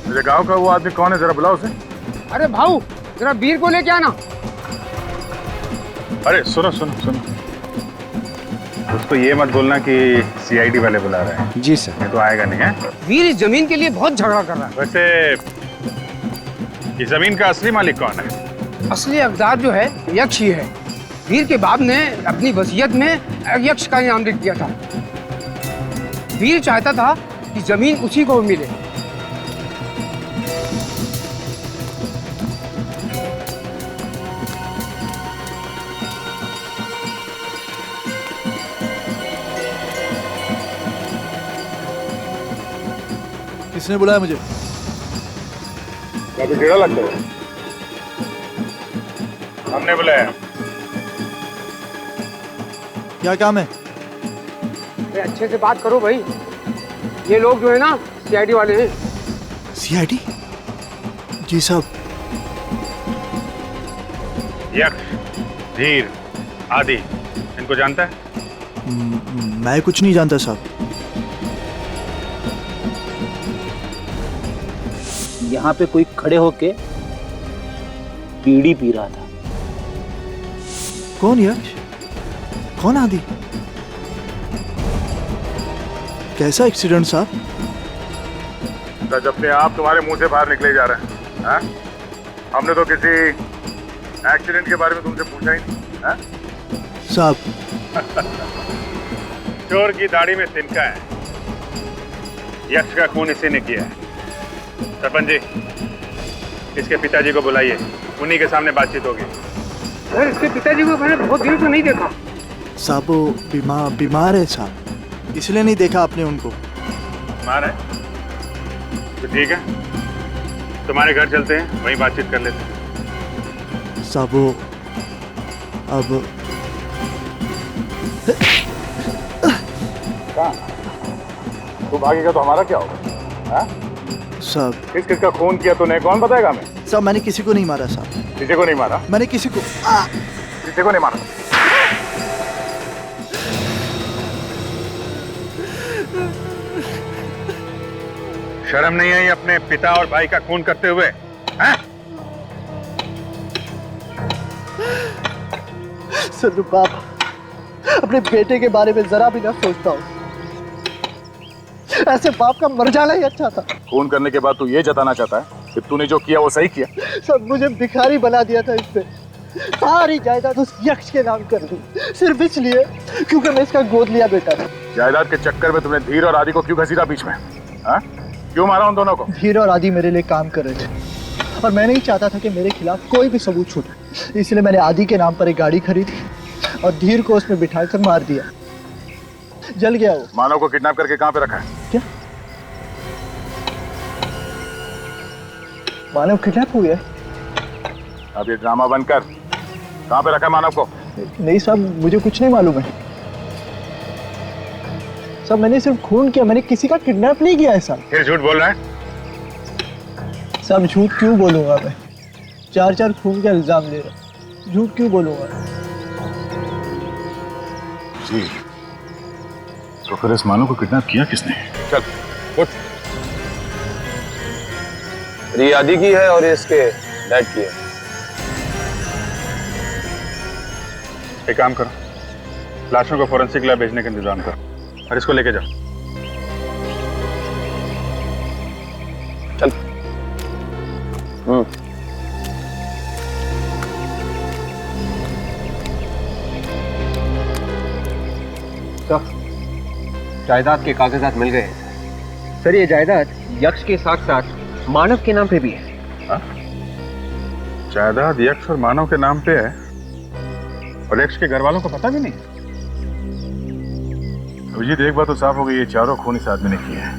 मेरे गांव का वो आदमी कौन है, जरा बुलाओ उसे। अरे भाऊ, जरा वीर को लेके आना। अरे सुनो सुनो सुनो, उसको ये मत बोलना कि सीआईडी वाले बुला रहे हैं। जी सर। ये तो आएगा नहीं है। वीर इस जमीन के लिए बहुत झगड़ा कर रहा है। वैसे ये जमीन का असली मालिक कौन है? असली हकदार जो है यक्ष ही है। वीर के बाप ने अपनी वसीयत में यक्ष का नाम लिख दिया था। वीर चाहता था कि जमीन उसी को मिले। किसने बुलाया मुझे? काफी टेढ़ा लगता है। हमने बुलाया। क्या काम है? अरे अच्छे से बात करो भाई। ये लोग जो है ना सीआईडी वाले हैं। सीआईडी? जी साहब। यक्ष, धीर, आदि, इनको जानता है? मैं कुछ नहीं जानता साहब। यहाँ पे कोई खड़े होके बीड़ी पी रहा था। कौन यक्ष? कौन आदि? कैसा एक्सीडेंट साहब? जब से आप तुम्हारे मुंह से बाहर निकले जा रहे हैं, हाँ? हमने तो किसी एक्सीडेंट के बारे में तुमसे पूछा ही नहीं, हाँ? साहब चोर की दाढ़ी में तिनका है, यक्ष का खून इसी ने किया है। सरपंच जी, इसके पिताजी को बुलाइए, उन्हीं के सामने बातचीत होगी। सर, इसके पिताजी को मैंने बहुत दिनों से नहीं देखा। साहब वो बीमार है साहब, इसलिए नहीं देखा आपने उनको। बीमार है तो ठीक है, तुम्हारे घर चलते हैं, वहीं बातचीत कर लेते हैं। साहब वो अब तू भागेगा तो हमारा क्या होगा? साहब किसका खून किया तूने, कौन बताएगा हमें? साहब मैंने किसी को नहीं मारा साहब। किसी को नहीं मारा? मैंने किसी को नहीं मारा। शर्म नहीं आई अपने पिता और भाई का खून करते हुए? सर बाप अपने बेटे के बारे में जरा भी ना सोचता हूँ। ऐसे बाप का मर जाना ही अच्छा था। खून करने के बाद तू ये जताना चाहता है कि तूने जो किया वो सही किया? सब मुझे भिखारी बना दिया था इसने। सारी जायदाद उस यक्ष के नाम कर दी, सिर्फ इसलिए क्योंकि मैं इसका गोद लिया बेटा था। जायदाद के चक्कर में तुमने धीर और आदि को क्यों घसीटा बीच में? हाँ? क्यों मारा उन दोनों को? धीर और आदि मेरे लिए काम कर रहे थे और मैं नहीं चाहता था कि मेरे खिलाफ कोई भी सबूत छूटे, इसलिए मैंने आदि के नाम पर एक गाड़ी खरीदी और धीर को उसमें बिठाकर मार दिया। जल गया वो। मानव को किडनैप करके कहाँ पे रखा है? क्या मानव किडनैप हो गया? अब ये ड्रामा बंद कर। कहाँ पे रखा है मानव को? नहीं साहब, मुझे कुछ नहीं मालूम है साहब। मैंने सिर्फ खून किया, मैंने किसी का किडनैप नहीं किया है साहब। फिर झूठ बोल रहा है? साहब झूठ क्यों बोलूंगा मैं? 4 खून का इल्जाम ले रहा, झूठ क्यों बोलूंगा? जी, तो फिर इस मानव को किडनैप किया किसने? चल उठ। ये आदि की है और ये इसके डैड की है। एक काम करो, लाशों को फोरेंसिक लैब भेजने का इंतजाम करो और इसको लेके जाओ। चल। जायदाद के कागजात मिल गए। सर, ये जायदाद यक्ष के साथ साथ मानव के नाम पे भी है। जायदाद यक्ष और मानव के नाम पे है और यक्ष के घर वालों को पता भी नहीं? अभिजीत, एक बात तो साफ हो गई, ये चारों खून इस आदमी ने किए हैं,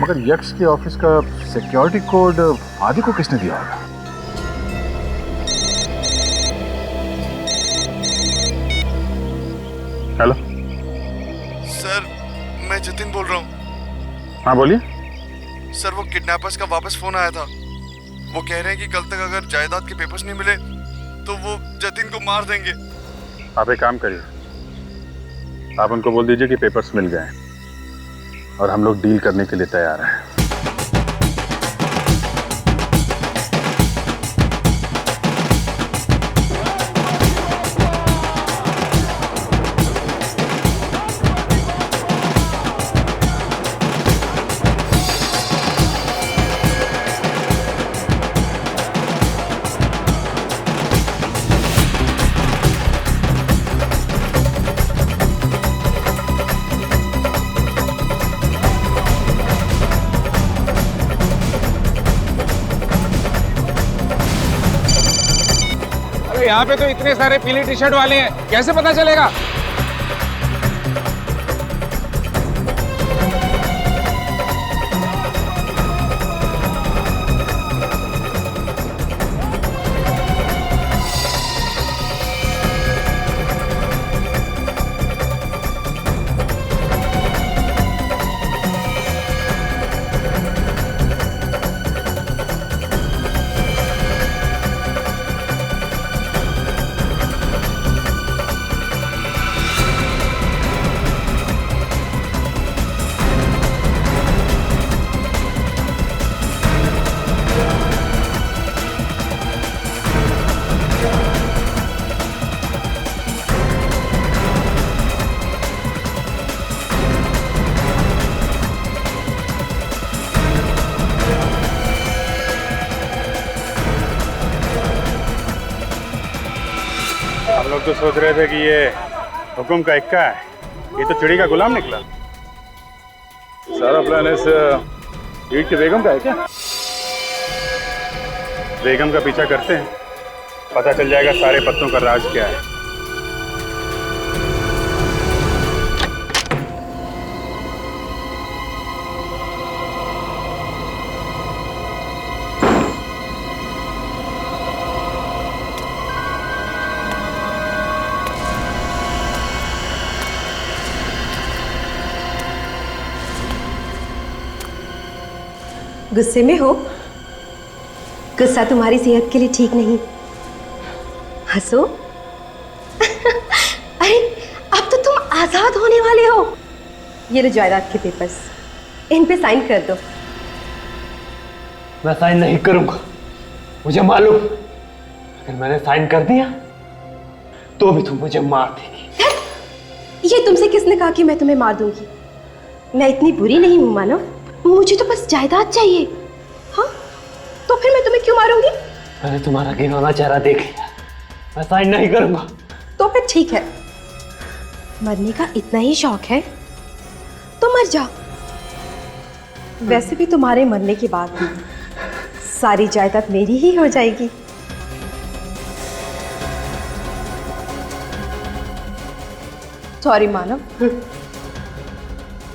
मगर यक्ष के ऑफिस का सिक्योरिटी कोड आदि को किसने दिया होगा? हेलो सर, मैं जतिन बोल रहा हूँ। हाँ बोलिए। सर, वो किडनैपर्स का वापस फोन आया था। वो कह रहे हैं कि कल तक अगर जायदाद के पेपर्स नहीं मिले तो वो जतिन को मार देंगे। आप एक काम करिए, आप उनको बोल दीजिए कि पेपर्स मिल गए और हम लोग डील करने के लिए तैयार हैं। यहाँ पे तो इतने सारे पीली टी शर्ट वाले हैं, कैसे पता चलेगा? हम लोग तो सोच रहे थे कि ये हुक्म का इक्का है, ये तो चिड़ी का गुलाम निकला। सारा प्लान इस ईट की बेगम का है क्या? बेगम का पीछा करते हैं, पता चल जाएगा सारे पत्तों का राज क्या है। गुस्से में हो? गुस्सा तुम्हारी सेहत के लिए ठीक नहीं। हंसो। अरे अब तो तुम आजाद होने वाले हो। ये लो जायदाद के पेपर्स, इन पे साइन कर दो। मैं साइन नहीं करूंगा, मुझे मालूम अगर मैंने साइन कर दिया तो भी तुम मुझे मार देगी। ये तुमसे किसने कहा कि मैं तुम्हें मार दूंगी? मैं इतनी बुरी नहीं हूं मानव, मुझे तो बस जायदाद चाहिए। हाँ, तो फिर मैं तुम्हें क्यों मारूंगी? मैंने तुम्हारा घिनौना चेहरा देख लिया, मैं साइन नहीं करूंगा। तो फिर ठीक है, मरने का इतना ही शौक है तो मर जा। वैसे भी तुम्हारे मरने के बाद भी सारी जायदाद मेरी ही हो जाएगी। सॉरी मानव,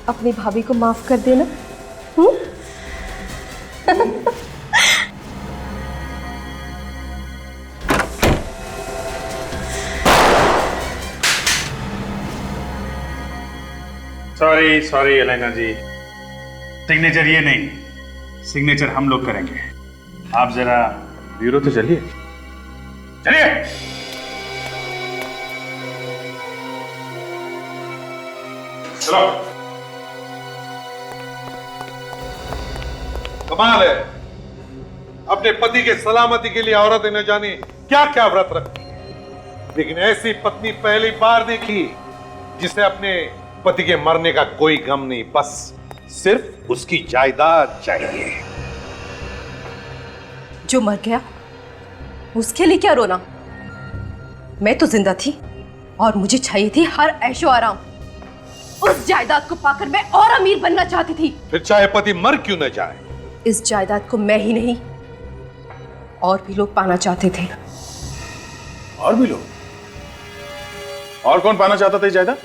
अपनी भाभी को माफ कर देना। सॉरी सॉरी एलेना जी, सिग्नेचर ये नहीं, सिग्नेचर हम लोग करेंगे। आप जरा ब्यूरो तो चलिए चलिए। चलो। कमाल है, अपने पति के सलामती के लिए औरतें न जाने क्या क्या व्रत रखती है, लेकिन ऐसी पत्नी पहली बार देखी जिसे अपने पति के मरने का कोई गम नहीं, बस सिर्फ उसकी जायदाद चाहिए। जो मर गया उसके लिए क्या रोना? मैं तो जिंदा थी और मुझे चाहिए थी हर ऐशो आराम। उस जायदाद को पाकर मैं और अमीर बनना चाहती थी। फिर चाहे पति मर क्यों न जाए, इस जायदाद को मैं ही नहीं और भी लोग पाना चाहते थे। और भी लोग? और कौन पाना चाहता था ये जायदाद?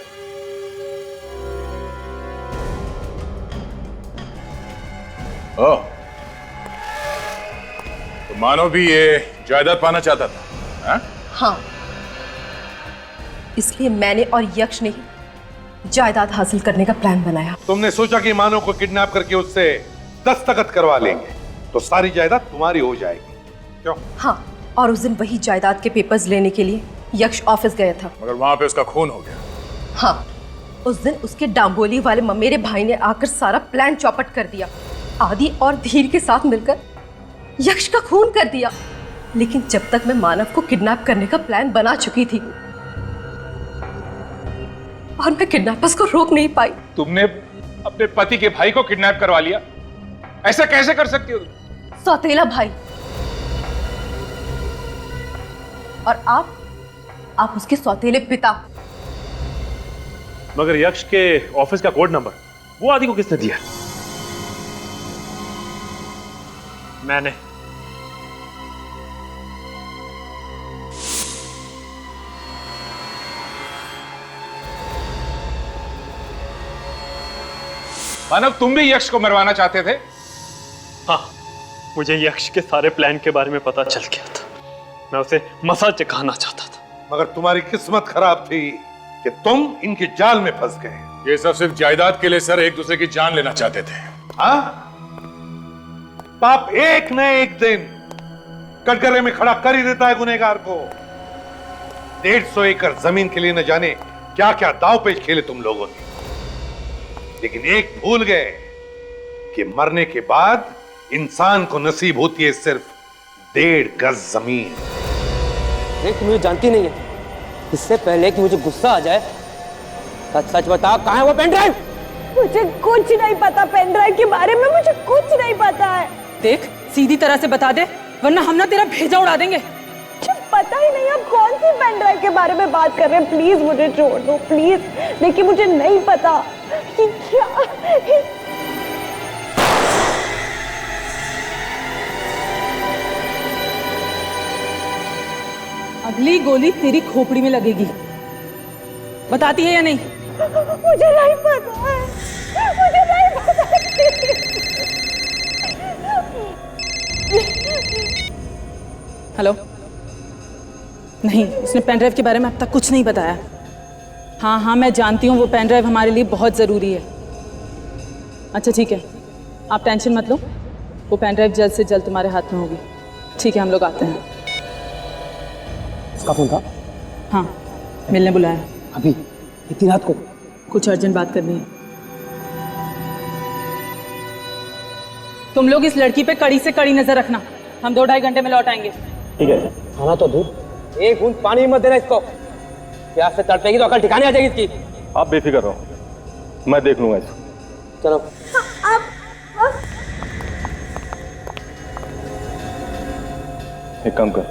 ओह, तो मानो भी ये जायदाद पाना चाहता था? हा? हाँ, इसलिए मैंने और यक्ष ने ही जायदाद हासिल करने का प्लान बनाया। तुमने सोचा कि मानो को किडनैप करके उससे दस्तखत करवा लेंगे तो सारी जायदाद तुम्हारी हो जाएगी, क्यों? हाँ, और उस दिन वही जायदाद के पेपर्स लेने के लिए यक्ष ऑफिस गया था। मगर वहां पे उसका खून हो गया। हाँ, उस दिन उसके डांबोली वाले ममेरे भाई ने आकर सारा प्लान चौपट कर दिया। आदि और धीर के साथ मिलकर यक्ष का खून कर दिया। लेकिन जब तक मैं मानव को किडनैप करने का प्लान बना चुकी थी और मैं किडनैपर्स को रोक नहीं पाई। तुमने अपने पति के भाई को किडनैप करवा लिया? ऐसा कैसे कर सकती हो? सौतेला भाई। और आप उसके सौतेले पिता। मगर यक्ष के ऑफिस का कोड नंबर वो आदि को किसने दिया? मैंने। मानव, तुम भी यक्ष को मरवाना चाहते थे? हाँ, मुझे यक्ष के सारे प्लान के बारे में पता चल गया था। मैं उसे मसा चखाना चाहता था। मगर तुम्हारी किस्मत खराब थी कि तुम इनके जाल में फंस गए। ये सब सिर्फ जायदाद के लिए सर एक दूसरे की जान लेना चाहते थे। हाँ, पाप एक न एक दिन कटघरे में खड़ा कर ही देता है गुनहगार को। 150 एकड़ जमीन के लिए न जाने क्या क्या दाव पेच खेले तुम लोगों ने, लेकिन एक भूल गए कि मरने के बाद इंसान को नसीब होती है सिर्फ 1.5 गज जमीन। तुम मुझे जानती नहीं है। इससे पहले कि मुझे गुस्सा आ जाए, सच सच बता, कहाँ है वो पेन ड्राइव? मुझे कुछ नहीं पता पेन ड्राइव के बारे में, मुझे कुछ नहीं पता है। देख, सीधी तरह से बता दे, वरना हम ना तेरा भेजा उड़ा देंगे। मुझे पता ही नहीं अब कौन सी पेन ड्राइव के के बारे में बात कर रहे हैं। प्लीज मुझे छोड़ दो प्लीज। देखिए मुझे नहीं पता कि क्या अगली गोली तेरी खोपड़ी में लगेगी। बताती है या नहीं? मुझे नहीं पता है, मुझे नहीं पता। हेलो? नहीं, उसने पेन ड्राइव के बारे में अब तक कुछ नहीं बताया। हाँ हाँ मैं जानती हूँ वो पेन ड्राइव हमारे लिए बहुत ज़रूरी है। अच्छा ठीक है, आप टेंशन मत लो, वो पेन ड्राइव जल्द से जल्द तुम्हारे हाथ में होगी। ठीक है, हम लोग आते हैं। उसका फोन था? हाँ, मिलने बुलाया। अभी इतनी रात को? कुछ अर्जेंट बात करनी है। तुम लोग इस लड़की पे कड़ी से कड़ी नजर रखना। हम 2-2.5 घंटे में लौट आएंगे। ठीक है। खाना तो दूर, एक बूंद पानी मत देना इसको। प्यास से तड़पेगी तो अकल ठिकाने आ जाएगी इसकी। आप बेफिक्र रहो, मैं देख लूंगा इसको। चलो। एक काम कर,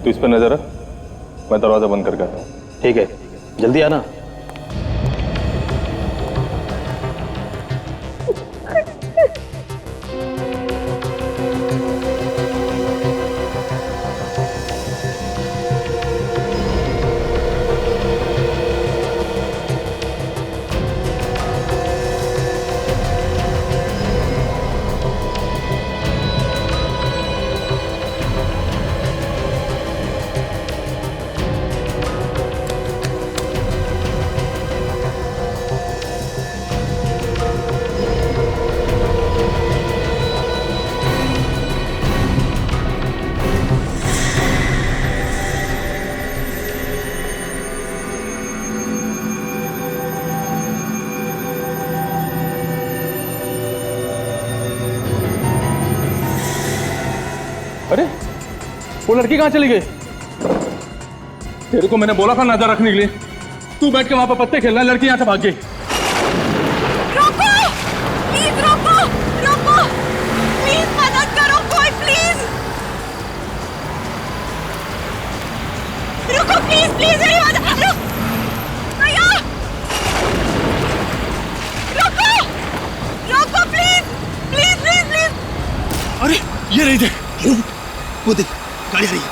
तू इस पर नजर रख, मैं दरवाजा बंद करके आता हूँ। ठीक है, जल्दी आना। अरे वो लड़की कहाँ चली गई? तेरे को मैंने बोला था नजर रखने के लिए, तू बैठ के वहां पर पत्ते खेल रहा है, लड़की यहाँ से भाग गई। रोको, प्लीज रोको, रोको, प्लीज मदद करो कोई, प्लीज रुको, प्लीज प्लीज मेरी मदद, भैया रोको, रोको प्लीज प्लीज प्लीज प्लीज। अरे ये नहीं थे, वो देख गाड़ी आ रही है।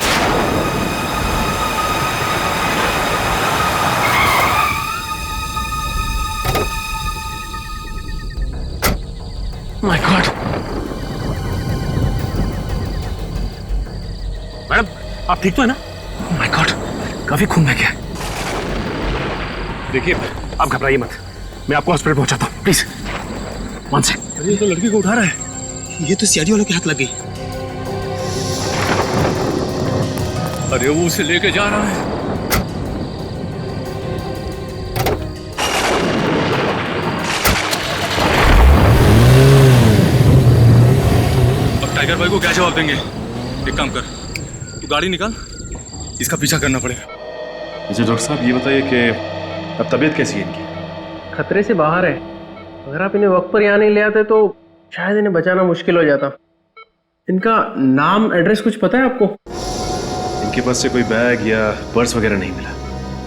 माय गॉड, मैडम आप ठीक तो है ना? माय गॉड, काफी खून बह गया है। देखिए आप घबराइए मत, मैं आपको हॉस्पिटल पहुंचाता हूँ, प्लीज। One second. अरे ये तो लड़की को उठा रहा है, ये तो सीआईडी वालों के हाथ लग गई। अरे वो उसे लेके जा रहा है। अब टाइगर भाई को क्या जवाब देंगे? एक काम कर, तू गाड़ी निकाल, इसका पीछा करना पड़ेगा। अच्छा डॉक्टर साहब ये बताइए कि अब तबीयत कैसी है इनकी? खतरे से बाहर है। अगर आप इन्हें वक्त पर यहाँ नहीं ले आते तो शायद इन्हें बचाना मुश्किल हो जाता। इनका नाम एड्रेस कुछ पता है आपको? इनके पास से कोई बैग या पर्स वगैरह नहीं मिला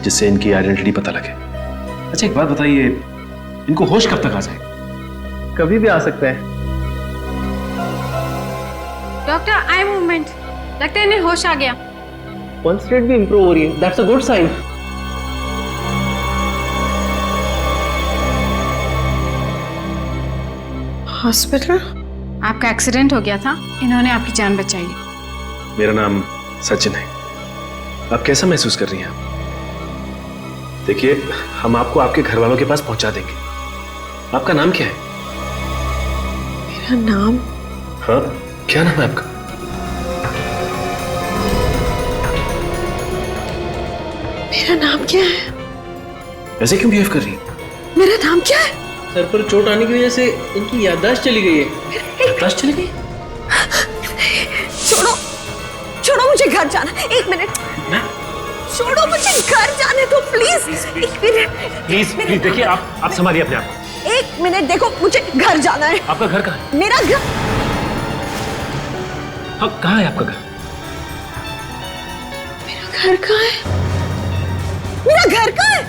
जिससे इनकी आइडेंटिटी पता लगे। अच्छा एक बात बताइए, इनको होश कब तक आ जाए? कभी भी आ सकता है। डॉक्टर आई मूवमेंट, लगता है इन्हें होश आ गया। पल्स रेट भी इंप्रूव हो रही है, that's a good sign. Hospital? आपका एक्सीडेंट हो गया था, इन्होंने आपकी जान बचाई। मेरा नाम सचिन है। आप कैसा महसूस कर रही हैं? देखिए हम आपको आपके घर वालों के पास पहुंचा देंगे। आपका नाम क्या है? मेरा नाम? हाँ क्या नाम है आपका? मेरा नाम क्या है? ऐसे क्यों बिहेव कर रही है? मेरा नाम क्या है? सर पर चोट आने की वजह से इनकी याददाश्त चली गई है। याददाश्त चली गई? छोड़ो, छोड़ो मुझे घर जाना। एक मिनट, छोड़ो मुझे घर जाने दो प्लीज। एक मिनट प्लीज प्लीज, देखिए आप संभालिए अपने आप को। एक मिनट देखो, मुझे घर जाना है। आपका घर कहाँ है? मेरा घर? हाँ कहाँ है आपका घर? मेरा घर कहाँ है? घर का है,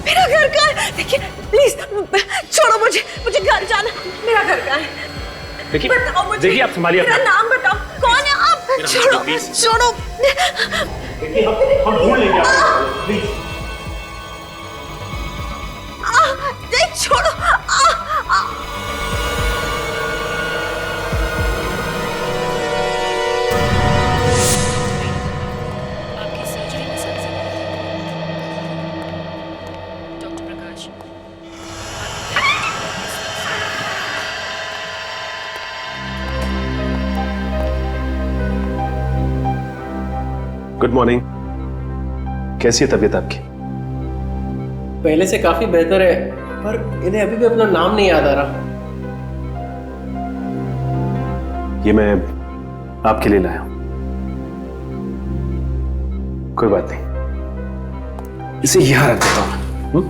मेरा घर का है। देखिए प्लीज छोड़ो मुझे, मुझे घर जाना, मेरा घर का है। देखिए बताओ मुझे, देखिए आप संभालिए मेरा नाम बताओ, कौन है आप? छोड़ो छोड़ो। देखिए हम ढूंढ लेंगे आपको, प्लीज। नहीं छोड़ो। Good morning. कैसी है तबीयत आपकी? पहले से काफी बेहतर है, पर इन्हें अभी भी अपना नाम नहीं याद आ रहा। ये मैं आपके लिए लाया हूं। कोई बात नहीं, इसे यहां रख देता हूं।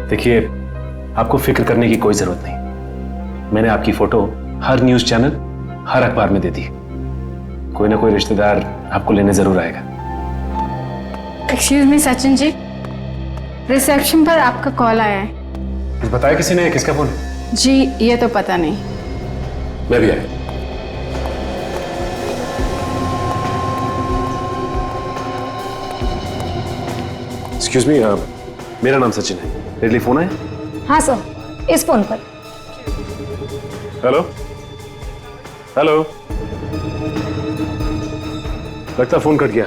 देखिए आपको फिक्र करने की कोई जरूरत नहीं। मैंने आपकी फोटो हर न्यूज चैनल, हर अखबार में दे दी। कोई ना कोई रिश्तेदार आपको लेने जरूर आएगा। Excuse me Sachin ji, reception पर आपका कॉल आया है। कुछ बताया किसी ने? किसका फोन? जी ये तो पता नहीं। मैं भी आया। एक्सक्यूज मी, मेरा नाम सचिन है। मेरे लिए फोन आया? हाँ सर, इस फोन पर। हेलो हेलो, लगता फोन कट गया।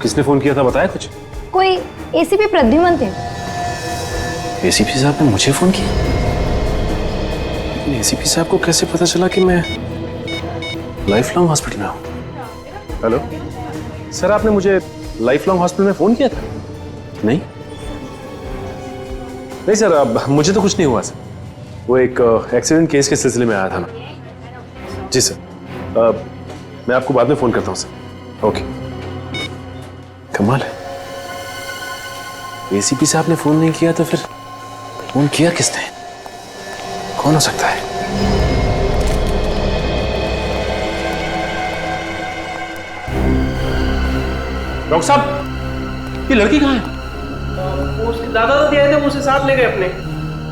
किसने फोन किया था, बताया कुछ? कोई एसीपी प्रद्युमन थे। एसीपी साहब ने मुझे फोन किया? लेकिन एसीपी साहब को कैसे पता चला कि मैं लाइफ लॉन्ग हॉस्पिटल में हूं? हेलो सर, आपने मुझे लाइफ लॉन्ग हॉस्पिटल में फोन किया था? नहीं नहीं सर, अब मुझे तो कुछ नहीं हुआ सर। वो एक एक्सीडेंट केस के सिलसिले में आया था मैं। जी सर, मैं आपको बाद में फोन करता हूं सर। ओके। कमाल है, एसीपी साहब ने फोन नहीं किया तो फिर फोन किया किसने? कौन हो सकता है? डॉक्टर साहब, ये लड़की कहाँ है? उसके दादा दादी आए थे, वो उसे साथ ले गए अपने।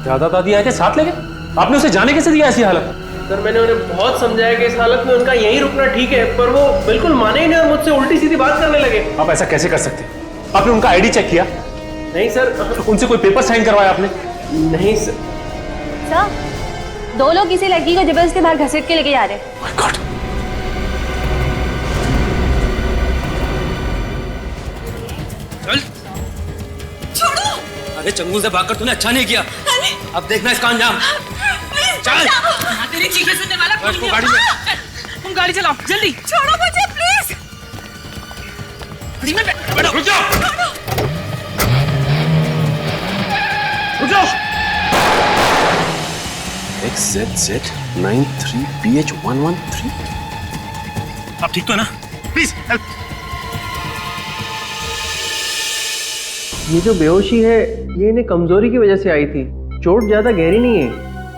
दादा दादी आए थे, साथ ले गए? आपने उसे जाने कैसे दिया ऐसी हालत? सर मैंने उन्हें बहुत समझाया कि इस हालत में उनका यहीं रुकना ठीक है, पर वो बिल्कुल माने ही नहीं और मुझसे उल्टी सीधी बात करने लगे। आप ऐसा कैसे कर सकते? आपने उनका आईडी चेक किया? नहीं सर। उनसे कोई पेपर साइन करवाया आपने? नहीं सर। सर, दो लोग किसी लड़की को जबरदस्ती बाहर घसीट के लेके जा रहे हैं। My God. चल छोड़ो। अरे चंगुल से भागकर तूने अच्छा नहीं किया। अब देखना इसका अंजाम। चल। तेरी चीखें सुनने वाला कोई नहीं। गाड़ी में। तुम गाड़ी चलाओ जल्दी। छोड़ो मुझे प्लीज। बैठो। रुक जाओ। रुक जाओ। XZZ93PH113। आप ठीक तो है ना? Please help. ये जो बेहोशी है, ये इन्हें कमजोरी की वजह से आई थी। चोट ज्यादा गहरी नहीं है।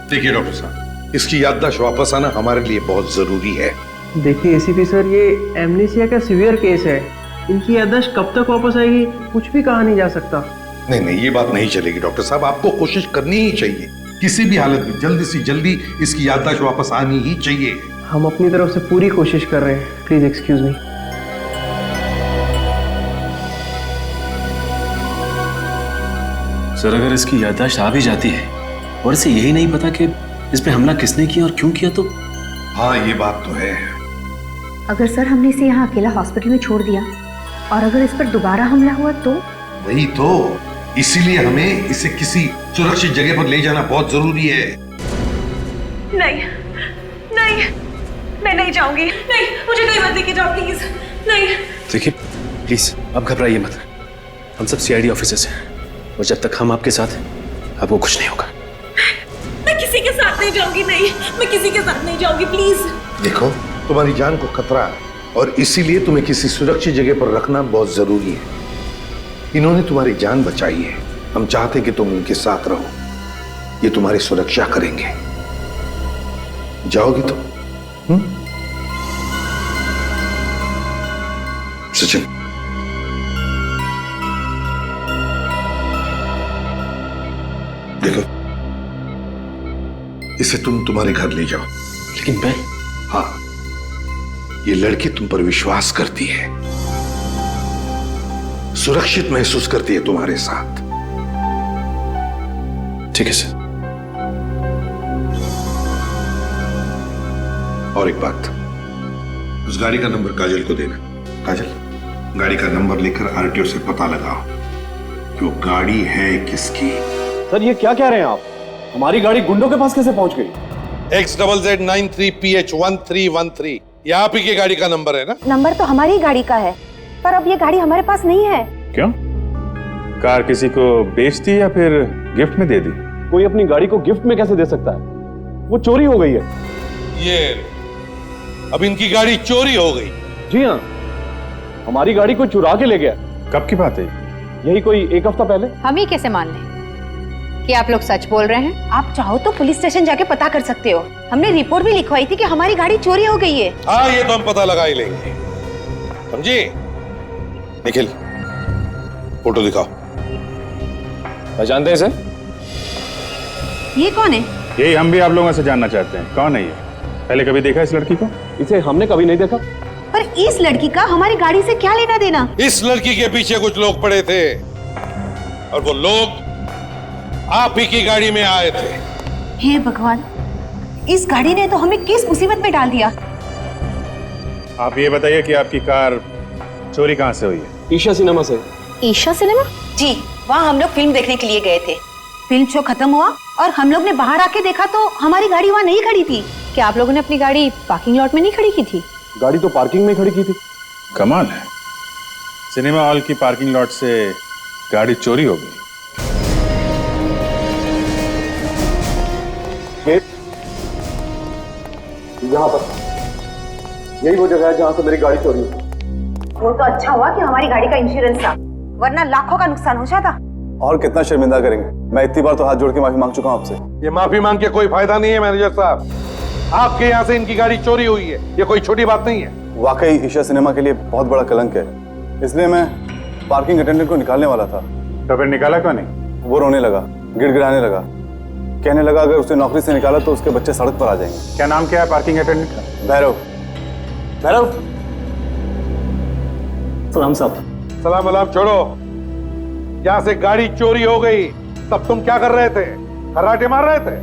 देखिए डॉक्टर साहब, इसकी याददाश्त वापस आना हमारे लिए बहुत जरूरी है। देखिए एसीपी सर, ये एमनेसिया का सीवियर केस है। इनकी याददाश्त कब तक वापस आएगी कुछ भी कहा नहीं जा सकता। नहीं नहीं, ये बात नहीं चलेगी डॉक्टर साहब। आपको कोशिश करनी ही चाहिए, किसी भी हालत में जल्दी से जल्दी इसकी याददाश्त वापस आनी ही चाहिए। हम अपनी तरफ से पूरी कोशिश कर रहे हैं। Please excuse me. सर, अगर इसकी याददाश्त आ भी जाती है और इसे यही नहीं पता कि इस पे हमला किसने किया और क्यों किया, तो हाँ ये बात तो है। अगर सर हमने इसे यहाँ अकेला हॉस्पिटल में छोड़ दिया और अगर इस पर दोबारा हमला हुआ तो? वही तो, इसीलिए हमें इसे किसी सुरक्षित जगह पर ले जाना बहुत जरूरी है। नहीं नहीं, मैं नहीं जाऊंगी। नहीं, मुझे कहीं मत लेके जाओ प्लीज। नहीं। देखिए प्लीज अब घबराइए मत। हम सब सीआईडी ऑफिसर्स हैं और जब तक हम आपके साथ हैं आपको कुछ नहीं होगा। मैं किसी के साथ नहीं जाऊंगी। नहीं, मैं किसी के साथ नहीं जाऊंगी प्लीज। देखो तुम्हारी जान को खतरा है और इसीलिए तुम्हें किसी सुरक्षित जगह पर रखना बहुत जरूरी है। इन्होंने तुम्हारी जान बचाई है, हम चाहते कि तुम इनके साथ रहो। ये तुम्हारी सुरक्षा करेंगे। जाओगी तुम? सचिन, देखो, इसे तुम तुम्हारे घर ले जाओ। लेकिन मैं? हाँ, ये लड़की तुम पर विश्वास करती है, सुरक्षित महसूस करती है तुम्हारे साथ। ठीक है सर। और एक बात, उस गाड़ी का नंबर काजल को देना। काजल, गाड़ी का नंबर लेकर आरटीओ से पता लगाओ कि वो गाड़ी है किसकी। सर ये क्या कह रहे हैं आप? हमारी गाड़ी गुंडों के पास कैसे पहुंच गई? XZZ93PH1313, ये आप ही की गाड़ी का नंबर है ना? नंबर तो हमारी गाड़ी का है, पर अब ये गाड़ी हमारे पास नहीं है। क्यों? कार किसी को बेच दी या फिर गिफ्ट में दे दी? कोई अपनी गाड़ी को गिफ्ट में कैसे दे सकता है? वो चोरी हो गई है। ये अब इनकी गाड़ी चोरी हो गई। जी हाँ, हमारी गाड़ी कोई चुरा के ले गया। कब की बात है? यही कोई एक हफ्ता पहले। हम ही कैसे मान लें कि आप लोग सच बोल रहे हैं? आप चाहो तो पुलिस स्टेशन जाके पता कर सकते हो। हमने रिपोर्ट भी लिखवाई थी कि हमारी गाड़ी चोरी हो गई है। हाँ, ये तो हम पता लगा ही लेंगे, समझे? निखिल, फोटो दिखाओ। पहचानते हैं इसे? ये कौन है? यही हम भी आप लोगों से जानना चाहते हैं, कौन है ये? पहले कभी देखा इस लड़की को? इसे हमने कभी नहीं देखा। पर इस लड़की का हमारी गाड़ी से क्या लेना देना? इस लड़की के पीछे कुछ लोग पड़े थे और वो लोग आप ही की गाड़ी में आए थे। हे भगवान, इस गाड़ी ने तो हमें किस मुसीबत में डाल दिया। आप ये बताइए कि आपकी कार चोरी कहाँ से हुई है? ईशा सिनेमा से। ईशा सिनेमा? जी, वहाँ हम लोग फिल्म देखने के लिए गए थे। फिल्म शो खत्म हुआ और हम लोग ने बाहर आके देखा तो हमारी गाड़ी वहाँ नहीं खड़ी थी। क्या आप लोगों ने अपनी गाड़ी पार्किंग लॉट में नहीं खड़ी की थी? गाड़ी तो पार्किंग में खड़ी की थी। कमाल है, सिनेमा हॉल की पार्किंग लॉट से गाड़ी चोरी हो गई। यहाँ पर यही वो जगह है जहाँ से मेरी गाड़ी चोरी हुई। वो तो अच्छा हुआ कि हमारी गाड़ी का इंश्योरेंस था, वरना लाखों का नुकसान हो जाता। और कितना शर्मिंदा करेंगे? मैं इतनी बार तो हाथ जोड़ के माफी मांग चुका हूँ आपसे। ये माफी मांग के कोई फायदा नहीं है मैनेजर साहब, आपके यहाँ से इनकी गाड़ी चोरी हुई है, ये कोई छोटी बात नहीं है। वाकई ईशा सिनेमा के लिए बहुत बड़ा कलंक है, इसलिए मैं पार्किंग अटेंडेंट को निकालने वाला था। तो फिर निकाला क्यों नहीं? वो रोने लगा, गिड़गिड़ाने लगा, कहने लगा अगर उसे नौकरी से निकाला तो उसके बच्चे सड़क पर आ जाएंगे। क्या नाम क्या है पार्किंग अटेंडेंट का? भैरव। भैरव, सलाम साहब। सलाम वलाम छोड़ो, यहाँ से गाड़ी चोरी हो गई, तब तुम क्या कर रहे थे? खर्राटे मार रहे थे?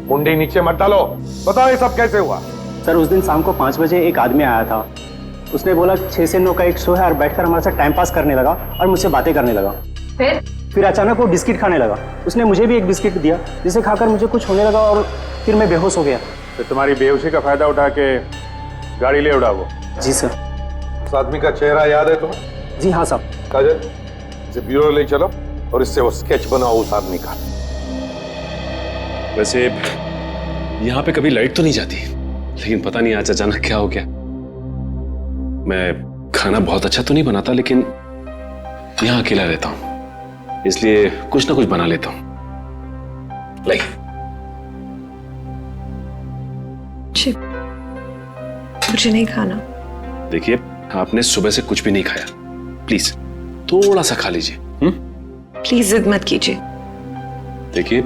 मुंडी नीचे मत डालो, बताओ ये सब कैसे हुआ? सर, उस दिन शाम को 5 बजे एक आदमी आया था। उसने बोला 6 से 9 का एक शो है और बैठकर हमारे साथ टाइम पास करने लगा और मुझसे बातें करने लगा। फिर अचानक वो बिस्किट खाने लगा। उसने मुझे भी एक बिस्किट दिया, जिसे खाकर मुझे कुछ होने लगा और फिर मैं बेहोश हो गया। तो तुम्हारी बेहोशी का फायदा उठा के गाड़ी ले उड़ा वो? जी सर। उस आदमी का चेहरा याद है तुम्हें? जी हाँ साहब। काजल, इसे ब्यूरो ले चलो और इससे वो स्केच बनाओ उस आदमी का। वैसे यहाँ पे कभी लाइट तो नहीं जाती, लेकिन पता नहीं आज अचानक क्या हो गया। मैं खाना बहुत अच्छा तो नहीं बनाता, लेकिन यहाँ अकेला रहता हूँ, इसलिए कुछ ना कुछ बना लेता हूँ। लाइक मुझे नहीं खाना। देखिए, आपने सुबह से कुछ भी नहीं खाया, प्लीज थोड़ा सा खा लीजिए। प्लीज जिद मत कीजिए। देखिए,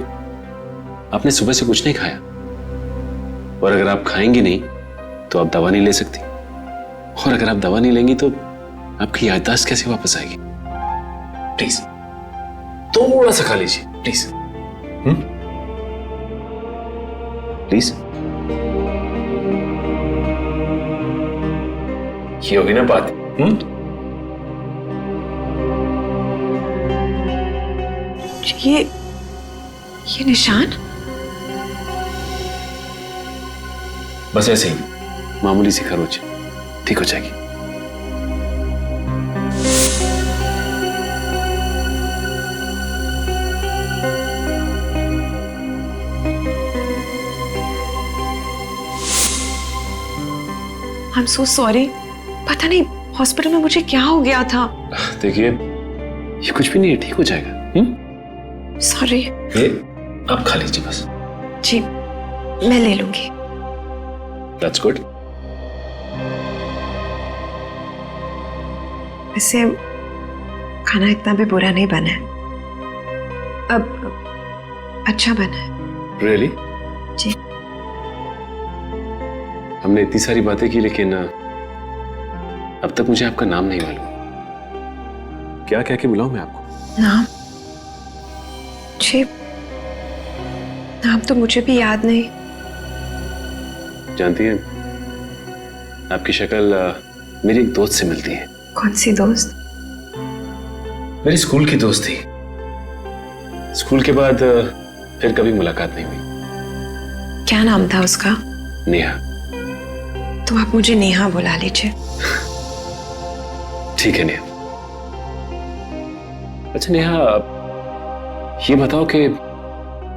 आपने सुबह से कुछ नहीं खाया, और अगर आप खाएंगे नहीं तो आप दवा नहीं ले सकती, और अगर आप दवा नहीं लेंगी तो आपकी याददाश्त कैसे वापस आएगी? प्लीज थोड़ा सा खा लीजिए, प्लीज। प्लीज। ये होगी ना बात? ये निशान? बस ऐसे ही मामूली सी खरोच, ठीक हो जाएगी। I'm so sorry। पता नहीं हॉस्पिटल में मुझे क्या हो गया था। देखिए, ये कुछ भी नहीं है, ठीक हो जाएगा। सॉरी। ये आप खा लीजिए बस। जी, मैं ले लूंगी। That's good। वैसे खाना इतना भी बुरा नहीं बना है, अब अच्छा बना है। रियली? जी। हमने इतनी सारी बातें की लेकिन अब तक मुझे आपका नाम नहीं मालूम। क्या कह के बुलाऊं मैं आपको? नाम? जी, नाम तो मुझे भी याद नहीं। जानती हैं, आपकी शक्ल मेरी एक दोस्त से मिलती है। कौन सी दोस्त? मेरी स्कूल की दोस्त थी। स्कूल के बाद फिर कभी मुलाकात नहीं हुई। क्या नाम था उसका? नेहा। तो आप मुझे नेहा बुला लीजिए। ठीक है नेहा। अच्छा नेहा, ये बताओ कि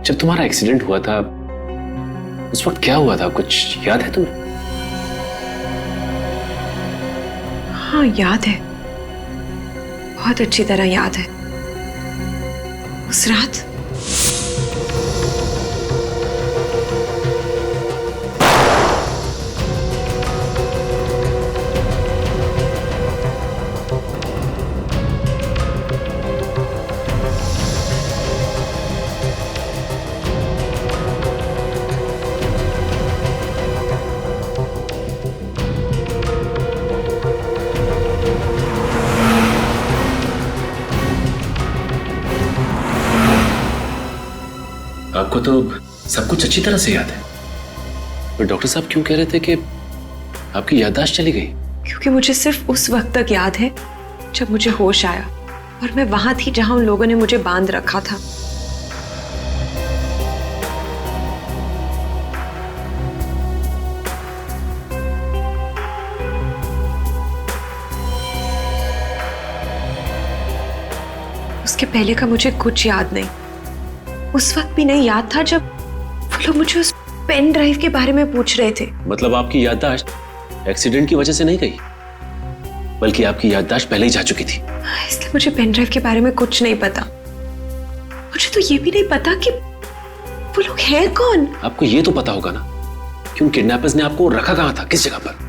जब तुम्हारा एक्सीडेंट हुआ था उस वक्त क्या हुआ था, कुछ याद है तुम्हें? हाँ याद है, बहुत अच्छी तरह याद है। उस रात आपको तो सब कुछ अच्छी तरह से याद है, पर डॉक्टर साहब क्यों कह रहे थे कि आपकी याददाश्त चली गई? क्योंकि मुझे सिर्फ उस वक्त तक याद है जब मुझे होश आया और मैं वहां थी जहां उन लोगों ने मुझे बांध रखा था। उसके पहले का मुझे कुछ याद नहीं। उस वक्त भी नहीं याद था जब वो लोग मुझे उस पेन ड्राइव के बारे में पूछ रहे थे। मतलब आपकी याददाश्त एक्सीडेंट की वजह से नहीं गई, बल्कि आपकी याददाश्त पहले ही जा चुकी थी। इसलिए मुझे पेन ड्राइव के बारे में कुछ नहीं पता। मुझे तो ये भी नहीं पता कि वो लोग हैं कौन। आपको ये तो पता होगा ना कि उन किडनैपर्स ने आपको रखा कहां था, किस जगह पर?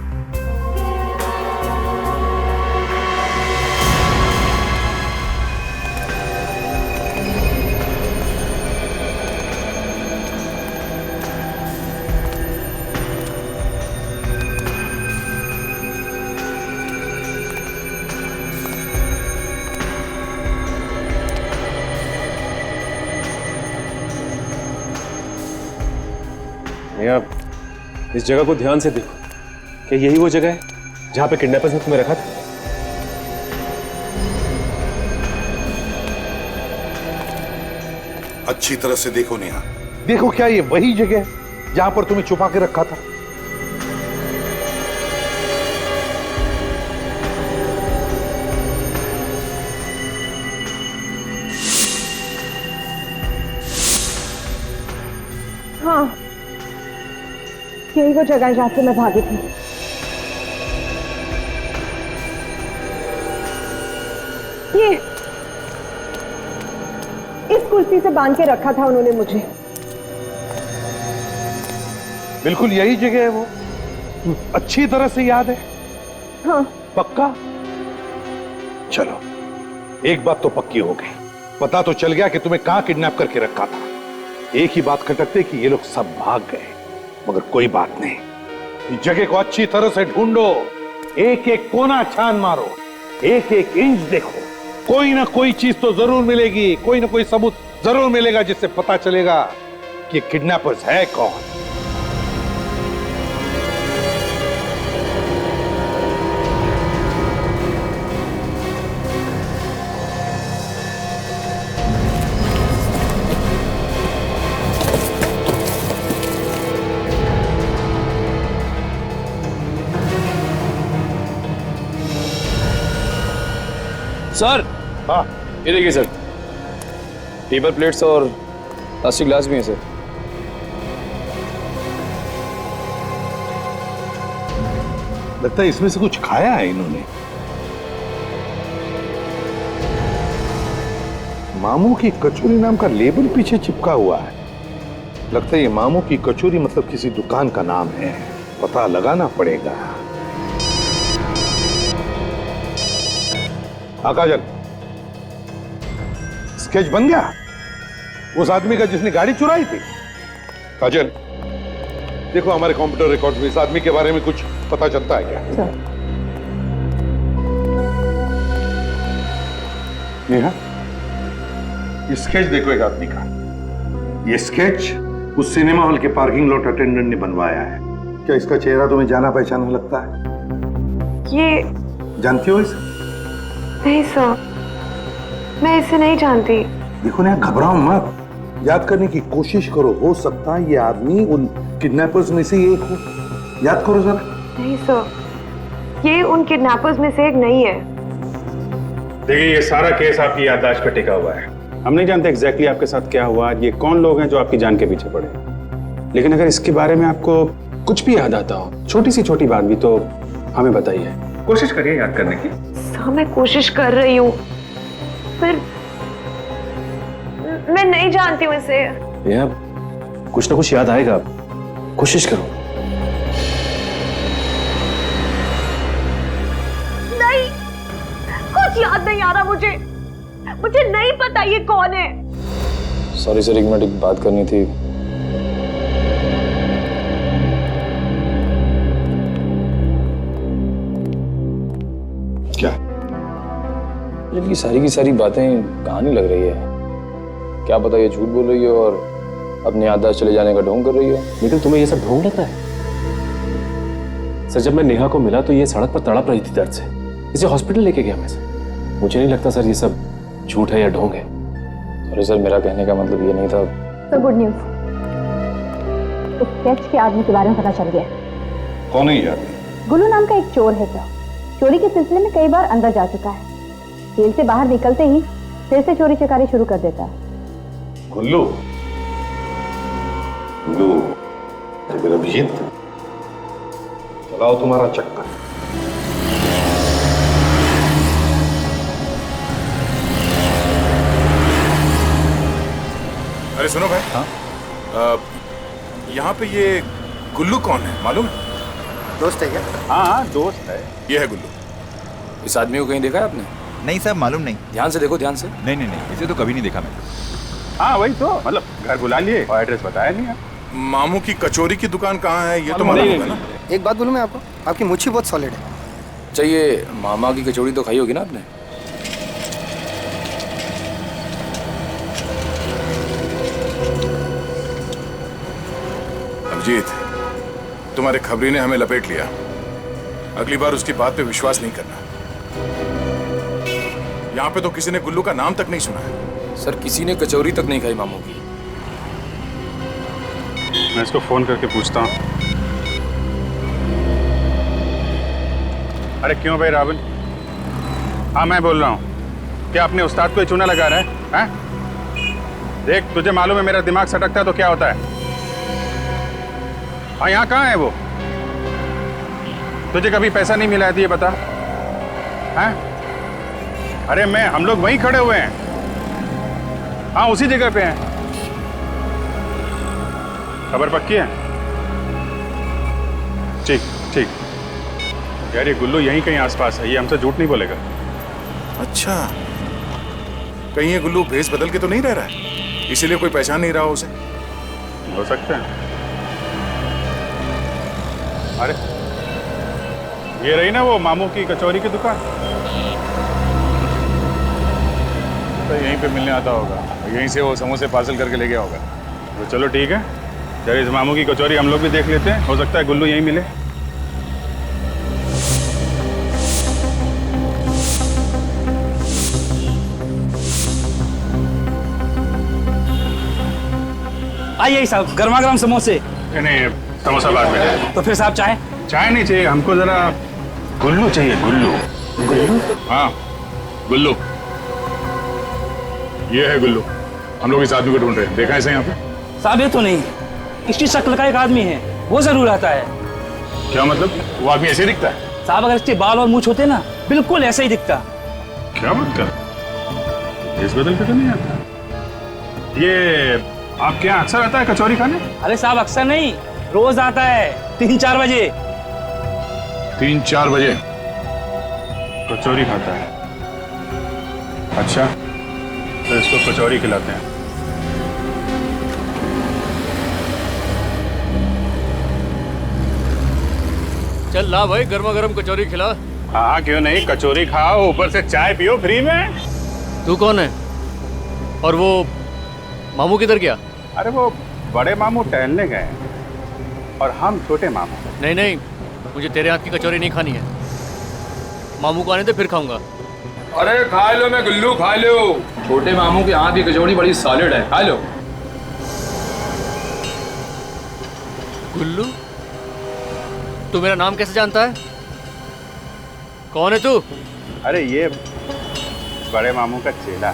आप इस जगह को ध्यान से देखो, क्या यही वो जगह है जहां पे किडनैपर्स ने तुम्हें रखा था? अच्छी तरह से देखो नेहा, देखो क्या ये वही जगह है जहां पर तुम्हें छुपा के रखा था? हाँ, यही वो जगह है जहां से मैं भागी थी। ये इस कुर्सी से बांध के रखा था उन्होंने मुझे। बिल्कुल यही जगह है वो, अच्छी तरह से याद है? हाँ। पक्का? चलो, एक बात तो पक्की हो गई, पता तो चल गया कि तुम्हें कहां किडनैप करके रखा था। एक ही बात खटकते कि ये लोग सब भाग गए, मगर कोई बात नहीं, इस जगह को अच्छी तरह से ढूंढो, एक एक कोना छान मारो, एक एक इंच देखो, कोई ना कोई चीज तो जरूर मिलेगी, कोई ना कोई सबूत जरूर मिलेगा जिससे पता चलेगा कि किडनैपर्स है कौन। सर, हाँ ये देखिए सर, टेबल प्लेट्स और प्लास्टिक ग्लास भी हैं सर। लगता है इसमें से कुछ खाया है इन्होंने। मामू की कचौरी नाम का लेबल पीछे चिपका हुआ है। लगता है ये मामू की कचौरी मतलब किसी दुकान का नाम है, पता लगाना पड़ेगा। काजल, स्केच बन गया उस आदमी का जिसने गाड़ी चुराई थी? काजल, देखो हमारे कंप्यूटर रिकॉर्ड में इस आदमी के बारे में कुछ पता चलता है क्या? नेहा, ये स्केच देखो एक आदमी का। ये स्केच उस सिनेमा हॉल के पार्किंग लॉट अटेंडेंट ने बनवाया है। क्या इसका चेहरा तुम्हें जाना पहचाना लगता है? ये जानती हो इसे? नहीं सर, मैं इसे नहीं जानती। देखो ना, घबराओ मत, याद करने की कोशिश करो। हो सकता है ये आदमी उन किडनैपर्स में से एक हो। याद करो जरा। नहीं सर, ये उन किडनैपर्स में से एक नहीं है। देखिए, ये सारा केस आपकी याददाश्त पे टिका हुआ है। हम नहीं जानते एग्जैक्टली आपके साथ क्या हुआ, ये कौन लोग हैं जो आपकी जान के पीछे पड़े। लेकिन अगर इसके बारे में आपको कुछ भी याद आता हो, छोटी सी छोटी बात भी, तो हमें बताइए। कोशिश करिए याद करने की। सर, मैं कोशिश कर रही हूँ, पर मैं नहीं जानती हूँ इसे। नेहा, कुछ ना कुछ याद आएगा, कोशिश करो। नहीं, कुछ याद नहीं आ रहा मुझे नहीं पता ये कौन है। सॉरी सर, एक मिनट, एक बात करनी थी। क्या? ये सारी की सारी बातें कहानी लग रही है। क्या पता ये झूठ बोल रही है और अपने याददाश्त चले जाने का ढोंग कर रही है। लेकिन तुम्हें ये सब ढोंग लग रहा है? सर, जब मैं नेहा को मिला तो ये सड़क पर तड़प रही थी दर्द से। इसे हॉस्पिटल लेके गया मैं सर। मुझे नहीं लगता सर ये सब झूठ है या ढोंग है। अरे सर, मेरा कहने का मतलब ये नहीं था। तो गुड न्यूज, इस स्केच के आदमी के बारे में पता चल गया। कौन है ये आदमी? गुल्लू नाम का एक चोर है सर। चोरी के सिलसिले में कई बार अंदर जा चुका है। जेल से बाहर निकलते ही फिर से चोरी चकारी शुरू कर देता है। गुल्लू? गुल्लू, फिर अभिजीत, चलाओ तुम्हारा चक्कर। अरे सुनो भाई। हाँ? यहाँ पे ये गुल्लू कौन है मालूम है? दोस्त है क्या? हाँ, दोस्त है। ये है गुल्लू। इस आदमी को कहीं देखा है आपने? नहीं सर, मालूम नहीं। ध्यान से देखो, ध्यान से। नहीं नहीं नहीं, इसे तो कभी नहीं देखा मैं। हाँ वही तो, मतलब घर बुला लिए और एड्रेस बताया नहीं आप। मामू की कचौरी की दुकान कहाँ है ये तो मालूम होगा ना? एक बात बोलूं मैं आपको, आपकी मुच्छी बहुत सॉलिड है। चाहिए, मामा की कचौड़ी तो खाई होगी ना आपने? अभिजीत, तुम्हारे खबरी ने हमें लपेट लिया। अगली बार उसकी बात पे विश्वास नहीं करना। यहाँ पे तो किसी ने गुल्लू का नाम तक नहीं सुना है। सर, किसी ने कचौरी तक नहीं खाई मामू की। मैं इसको फोन करके पूछता हूँ। अरे क्यों भाई रावल? हाँ मैं बोल रहा हूँ। क्या अपने उस्ताद को ही चूना लगा रहा है? हैं? देख, तुझे मालूम है मेरा दिमाग सटकता है तो क्या होता है। हाँ, यहाँ कहाँ है वो? तुझे कभी पैसा नहीं मिला है तो ये बता। हैं? अरे हम लोग वहीं खड़े हुए हैं। हाँ, उसी जगह पे हैं। खबर पक्की है? ठीक ठीक। यार ये गुल्लू यहीं कहीं आसपास है, ये हमसे झूठ नहीं बोलेगा। अच्छा, कहीं ये गुल्लू भेस बदल के तो नहीं रह रहा है, इसीलिए कोई पहचान नहीं रहा हो उसे? हो सकता है। अरे ये रही ना वो मामू की कचौरी की दुकान। तो यहीं पे मिलने आता होगा, यहीं से वो समोसे पार्सल करके ले गया होगा। तो चलो ठीक है, जरा इस मामू की कचौरी हम लोग भी देख लेते हैं, हो सकता है गुल्लू यहीं मिले। आइए साहब, गर्मा गर्म समोसे। नहीं, समोसा बाद में। तो फिर साहब चाय? चाय नहीं चाहिए हमको, जरा गुल्लू चाहिए। गुल्लू? गुल्लू? हाँ, गुल्लू। ये है गुल्लू। हम लोग इस आदमी को ढूंढ रहे हैं, देखा है इसे यहाँ पे? साहब ये तो नहीं, इसकी शक्ल का एक आदमी है, वो जरूर आता है। क्या मतलब? वो आदमी ऐसे ही दिखता है? साहब अगर इसके बाल और मूंछ होते ना, बिल्कुल ऐसे ही दिखता। क्या बात कर, इस बदल के तो नहीं आता। ये आपके यहाँ अक्सर आता है कचौरी खाने? अरे साहब अक्सर नहीं, रोज आता है 3-4 बजे। 3-4 बजे कचौरी खाता है? अच्छा, तो इसको कचौरी खिलाते हैं। चल ला भाई, गर्मा गर्म कचौरी खिला। हाँ क्यों नहीं, कचौरी खाओ, ऊपर से चाय पियो फ्री में। तू कौन है? और वो मामू किधर गया? अरे वो बड़े मामू टहलने गए और हम छोटे मामू। नहीं नहीं, मुझे तेरे हाथ की कचौरी नहीं खानी है। मामू को आने दे, फिर खाऊंगा। अरे खा लो, मैं गुल्लू खा लो। छोटे मामू के हाथ की कचौड़ी बड़ी सॉलिड है, खा लो। गुल्लू, तू मेरा नाम कैसे जानता है? कौन है तू? अरे ये बड़े मामू का चेला।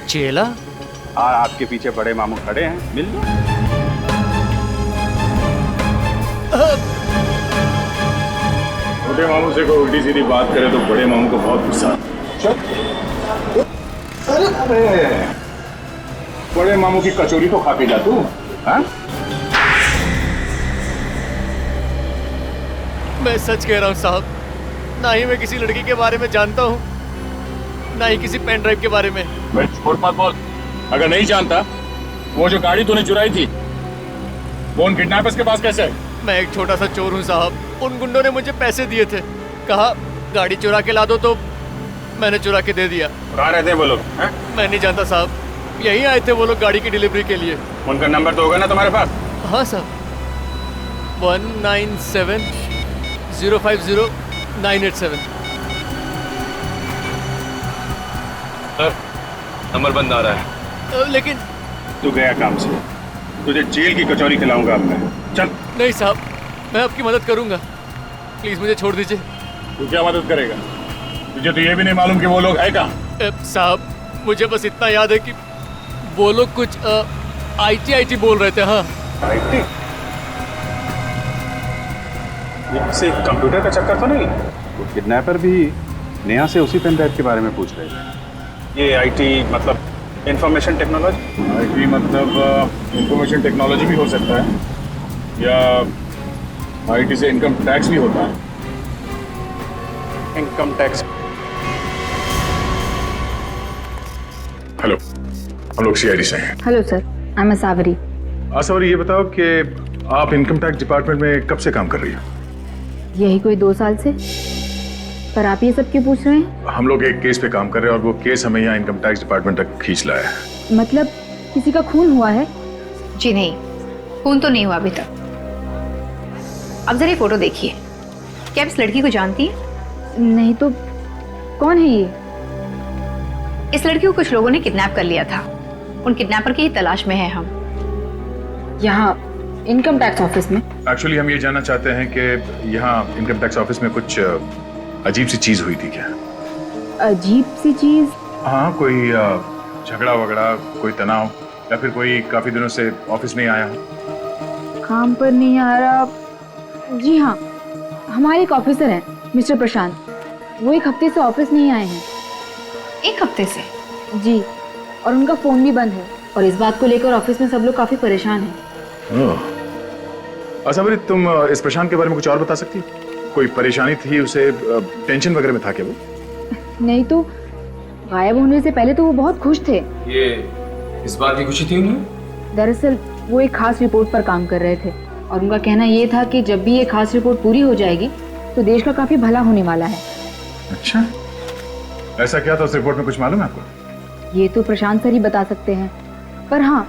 चेला? हाँ, आपके पीछे बड़े मामू खड़े हैं, मिल लो। छोटे मामू से कोई उल्टी सीधी बात करे तो बड़े मामू को बहुत गुस्सा आता है। अरे बड़े मामू की कचौरी तो खा के जा तू। हाँ? मैं सच कह रहा हूँ साहब, ना ही मैं किसी लड़की के बारे में जानता हूँ, ना ही किसी पेन ड्राइव के बारे में। मैं छोड़ मत बोल। अगर नहीं जानता, वो जो गाड़ी तूने चुराई थी वो उन किडनैपर्स के पास कैसे है? मैं एक छोटा सा चोर हूँ साहब। उन गुंडों ने मुझे पैसे दिए थे, कहा गाड़ी चुरा के ला दो, तो मैंने चुरा के दे दिया। कहाँ रहते हैं वो लोग? मैं नहीं जानता साहब, यहीं आए थे वो लोग गाड़ी की डिलीवरी के लिए। उनका नंबर तो होगा ना तुम्हारे पास? हाँ साहब, 197050987। नंबर बंद आ रहा है। लेकिन तू गया काम से, तुझे जेल की कचौरी खिलाऊंगा अब मैं। चल। नहीं साहब, मैं आपकी मदद करूंगा, प्लीज मुझे छोड़ दीजिए। तू क्या मदद करेगा? तुझे तो ये भी नहीं मालूम कि वो लोग है कहाँ? साहब, मुझे बस इतना याद है कि वो लोग कुछ IT बोल रहे थे। हाँ, IT? ये किसी कंप्यूटर का चक्कर तो नहीं? वो किडनैपर भी नेहा से उसी पेन ड्राइव के बारे में पूछ रहे थे। ये IT मतलब इंफॉर्मेशन टेक्नोलॉजी? IT मतलब इंफॉर्मेशन टेक्नोलॉजी भी हो सकता है, या IT से इनकम टैक्स भी होता है। Income tax. हेलो, हम लोग CID से हैं। हेलो सर, आई एम सावरी। सावरी, ये बताओ कि आप इनकम टैक्स डिपार्टमेंट में कब से काम कर रही हो? यही कोई 2 साल से। पर आप ये सब क्यों पूछ रहे हैं? हम लोग एक केस पे काम कर रहे हैं और वो केस हमें यहाँ इनकम टैक्स डिपार्टमेंट तक खींच लाया है। मतलब किसी का खून हुआ है? जी नहीं, खून तो नहीं हुआ अभी तक। अब जरा ये फोटो देखिए, क्या आप इस लड़की को जानती हैं? नहीं तो कौन है ये? इस लड़की को कुछ लोगों ने किडनैप कर लिया था। उन किडनैपर की ही तलाश में है हम। यहाँ इनकम टैक्स ऑफिस में? एक्चुअली हम ये जानना चाहते हैं कि यहाँ इनकम टैक्स ऑफिस में कुछ अजीब सी चीज हुई थी क्या? अजीब सी चीज? हाँ, कोई झगड़ा वगड़ा, कोई तनाव, या फिर कोई काफी दिनों से ऑफिस नहीं आया हो? काम पर नहीं आ रहा? जी हाँ, हमारे एक ऑफिसर हैं मिस्टर प्रशांत, वो 1 हफ्ते से ऑफिस नहीं आए हैं। 1 हफ्ते से? जी, और उनका फोन भी बंद है, और इस बात को लेकर ऑफिस में सब लोग काफी परेशान हैं। अच्छा भाई, तुम इस प्रशांत के बारे में कुछ और बता सकती? कोई परेशानी थी उसे? टेंशन वगैरह में था क्या वो? नहीं तो गायब होने से पहले तो वो बहुत खुश थे। ये इस बात की खुशी थी उन्हें? दरअसल वो एक खास रिपोर्ट पर काम कर रहे थे, और उनका कहना ये था कि जब भी ये खास रिपोर्ट पूरी हो जाएगी तो देश का काफी भला होने वाला है। अच्छा, ऐसा क्या था उस रिपोर्ट में, कुछ मालूम है आपको? ये तो प्रशांत सर ही बता सकते हैं, पर हाँ,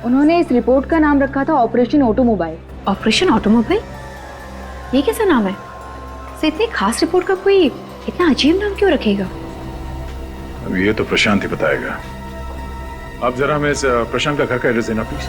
उन्होंने इस रिपोर्ट का नाम रखा था ऑपरेशन ऑटोमोबाइल। Operation automobile? ये कैसा नाम है? से इतनी खास रिपोर्ट का कोई इतना अजीब नाम क्यों रखेगा? अब ये तो प्रशांत ही बताएगा। आप जरा हमें इस प्रशांत का घर का एड्रेस देना प्लीज।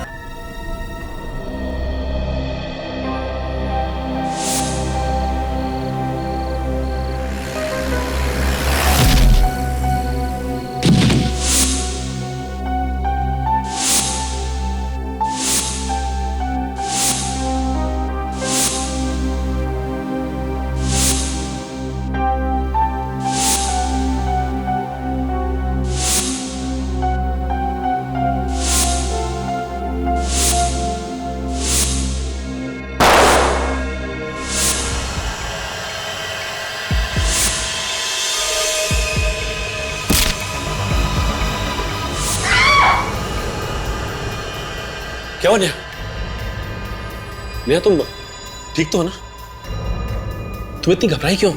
क्या हो नेहा? नेहा तुम ठीक तो हो ना? तुम इतनी घबराई क्यों?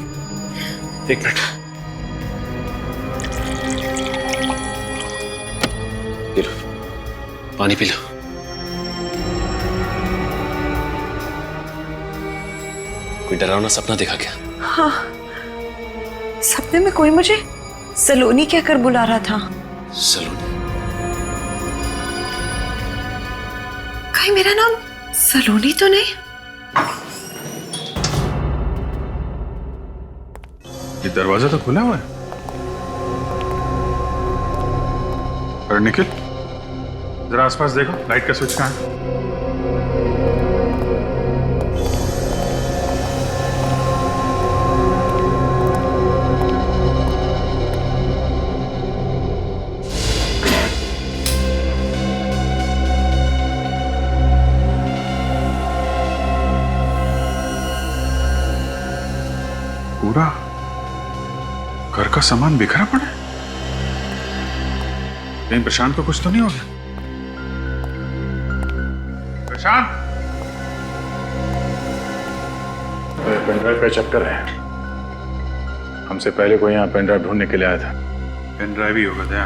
एक मिनट, पी लो, पानी पी लो। कोई डरावना सपना देखा क्या? हाँ, सपने में कोई मुझे सलोनी कहकर बुला रहा था। सलोनी? कहीं मेरा नाम सलोनी तो नहीं? ये दरवाजा तो खुला हुआ है। अरे निखिल, जरा आसपास देखो, लाइट का स्विच कहाँ है? पूरा घर का सामान बिखरा पड़ा है। कहीं प्रशांत को कुछ तो नहीं हो गया? प्रशांत, पेनड्राइव का चक्कर है। हमसे पहले कोई यहाँ पेनड्राइव ढूंढने के लिए आया था। पेनड्राइव ही होगा दया।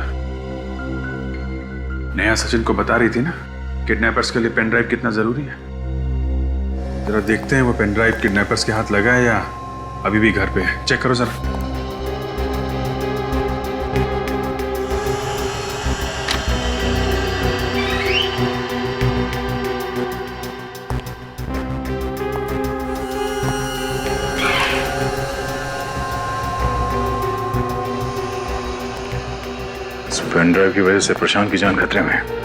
नेहा सचिन को बता रही थी ना किडनैपर्स के लिए पेनड्राइव कितना जरूरी है। जरा देखते हैं वो पेनड्राइव किडनैपर्स के हाथ लगा है या अभी भी घर पे है। चेक करो जरा। इस पेनड्राइव की वजह से प्रशांत की जान खतरे में है।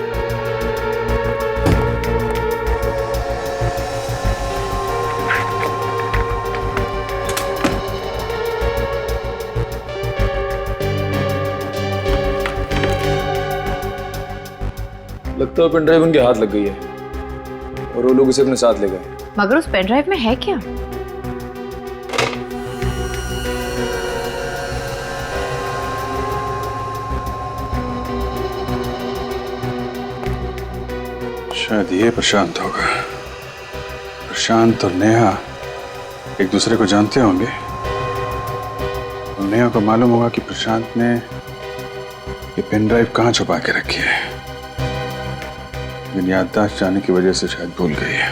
लगता है पेनड्राइव उनके हाथ लग गई है और वो लोग इसे अपने साथ ले गए। मगर उस पेनड्राइव में है क्या? शायद ये प्रशांत होगा। प्रशांत और नेहा एक दूसरे को जानते होंगे और नेहा को मालूम होगा कि प्रशांत ने ये पेनड्राइव कहाँ छुपा के रखी है। लेकिन याददाश्त जाने की वजह से शायद भूल गई है।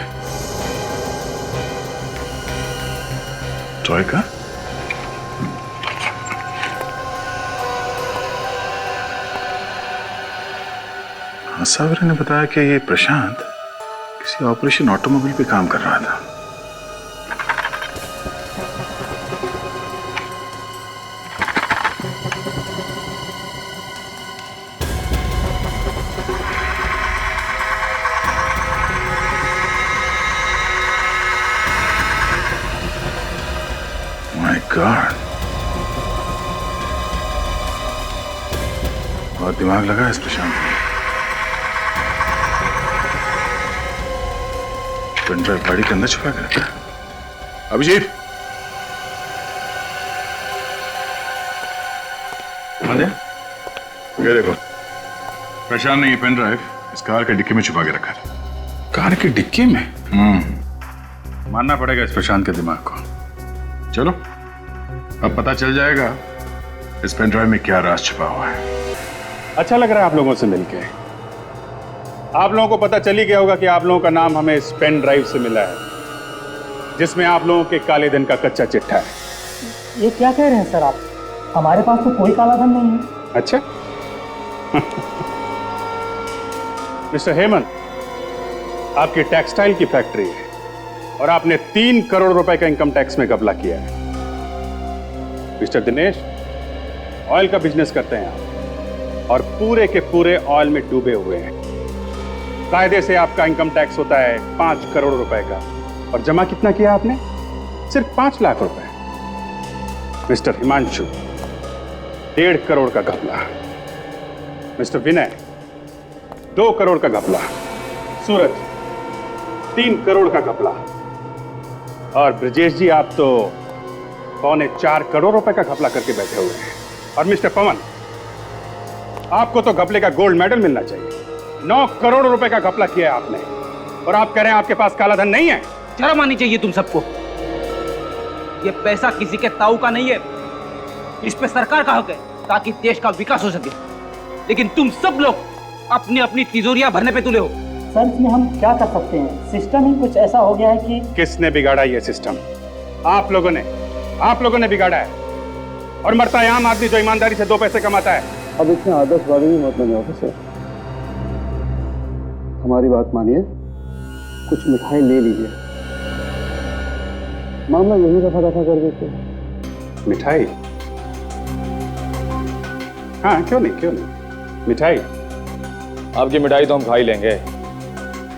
टॉय का? हाँ, सावरी ने बताया कि ये प्रशांत किसी ऑपरेशन ऑटोमोबाइल पे काम कर रहा था। माय गॉड, बहुत दिमाग लगा इस प्रशांत ने। पेनड्राइव गाड़ी के अंदर छुपा के रखा है। अभिजीत, ये देखो, प्रशांत ने ये पेनड्राइव इस कार के डिक्की में छुपा के रखा है। कार की डिक्की में? मानना पड़ेगा इस प्रशांत के दिमाग को। चलो, अब पता चल जाएगा इस पेनड्राइव में क्या राज छुपा हुआ है। अच्छा लग रहा है आप लोगों से मिलके। आप लोगों को पता चल ही गया होगा कि आप लोगों का नाम हमें इस पेन ड्राइव से मिला है जिसमें आप लोगों के काले धन का कच्चा चिट्ठा है। ये क्या कह रहे हैं सर आप? हमारे पास तो कोई काला धन नहीं है। अच्छा। मिस्टर हेमंत, आपकी टेक्सटाइल की फैक्ट्री है और आपने 3 करोड़ रुपए का इनकम टैक्स में घपला किया है। मिस्टर दिनेश, ऑयल का बिजनेस करते हैं आप और पूरे के पूरे ऑयल में डूबे हुए हैं। कायदे से आपका इनकम टैक्स होता है 5 करोड़ रुपए का और जमा कितना किया आपने? सिर्फ 5 लाख रुपए। मिस्टर हिमांशु, 1.5 करोड़ का घपला। मिस्टर विनय, 2 करोड़ का घपला। सूरज, 3 करोड़ का घपला। और ब्रजेश जी, आप तो 3.25 करोड़ रुपए का घपला करके बैठे हुए हैं। और मिस्टर पवन, आपको तो घपले का गोल्ड मेडल मिलना चाहिए। 9 करोड़ रुपए का घपला किया है आपने। और आप कह रहे हैं आपके पास काला धन नहीं है। शर्म आनी चाहिए तुम सबको। ये पैसा किसी के ताऊ का नहीं है, इस पे सरकार का हक है ताकि देश का विकास हो सके। लेकिन तुम सब लोग अपनी अपनी तिजोरियां भरने पे तुले हो। सर इसमें हम क्या कर सकते हैं? सिस्टम ही कुछ ऐसा हो गया है कि किसने बिगाड़ा ये सिस्टम? आप लोगों ने बिगाड़ा है। और मरता है आम आदमी जो ईमानदारी से 2 पैसे कमाता है। अब इसमें आदर्शवादी भी मत बने ऑफिसर, हमारी बात मानिए, कुछ मिठाई ले लीजिए, मामला यही रफा कर देते। मिठाई? हाँ क्यों नहीं मिठाई। आपकी मिठाई तो हम खा ही लेंगे,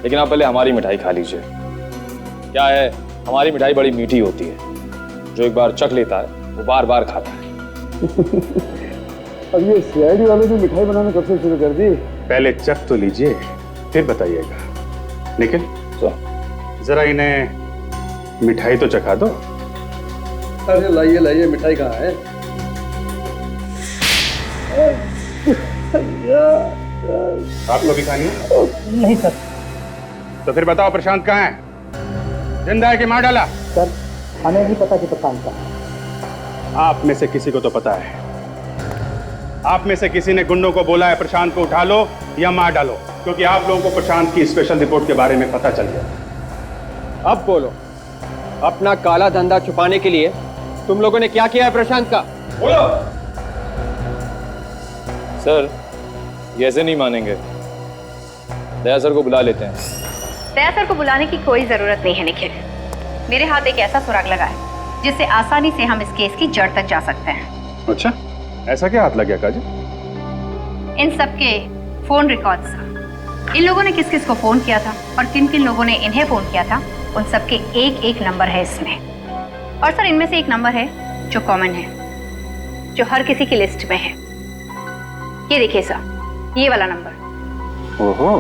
लेकिन आप पहले हमारी मिठाई खा लीजिए। क्या है, हमारी मिठाई बड़ी मीठी होती है, जो एक बार चख लेता है वो बार बार खाता है। अब ये सीआईडी वाले ने मिठाई बनाना कब से शुरू कर दी? पहले चख तो लीजिए फिर बताइएगा। निखिल जरा इन्हें मिठाई तो चखा दो। अरे लाइए मिठाई कहाँ है? आपको भी खानी है? नहीं सर। तो फिर बताओ प्रशांत कहाँ है? जिंदा है कि मार डाला? सर हमें नहीं पता कि प्रशांत का। आप में से किसी को तो पता है। आप में से किसी ने गुंडों को बोला है प्रशांत को उठा लो या मार डालो, क्योंकि आप लोगों को प्रशांत की स्पेशल रिपोर्ट के बारे में पता चल गया। अब बोलो, अपना काला धंधा छुपाने के लिए तुम लोगों ने क्या किया है प्रशांत का? बोलो। सर ये ऐसे नहीं मानेंगे, दया सर को बुला लेते हैं। दया सर को बुलाने की कोई जरूरत नहीं है निखिल। मेरे हाथ एक ऐसा सुराग लगा है जिससे आसानी से हम इस केस की जड़ तक जा सकते हैं। अच्छा, ऐसा क्या हाथ लग गया काजल? इन सबके फोन रिकॉर्ड्स, इन लोगों ने किस किस को फोन किया था और किन किन लोगों ने इन्हें फोन किया था, उन सबके एक नंबर है इसमें। और सर इनमें से एक नंबर है जो कॉमन है, जो हर किसी की लिस्ट में है। ये देखिए सर, ये वाला नंबर। ओहो,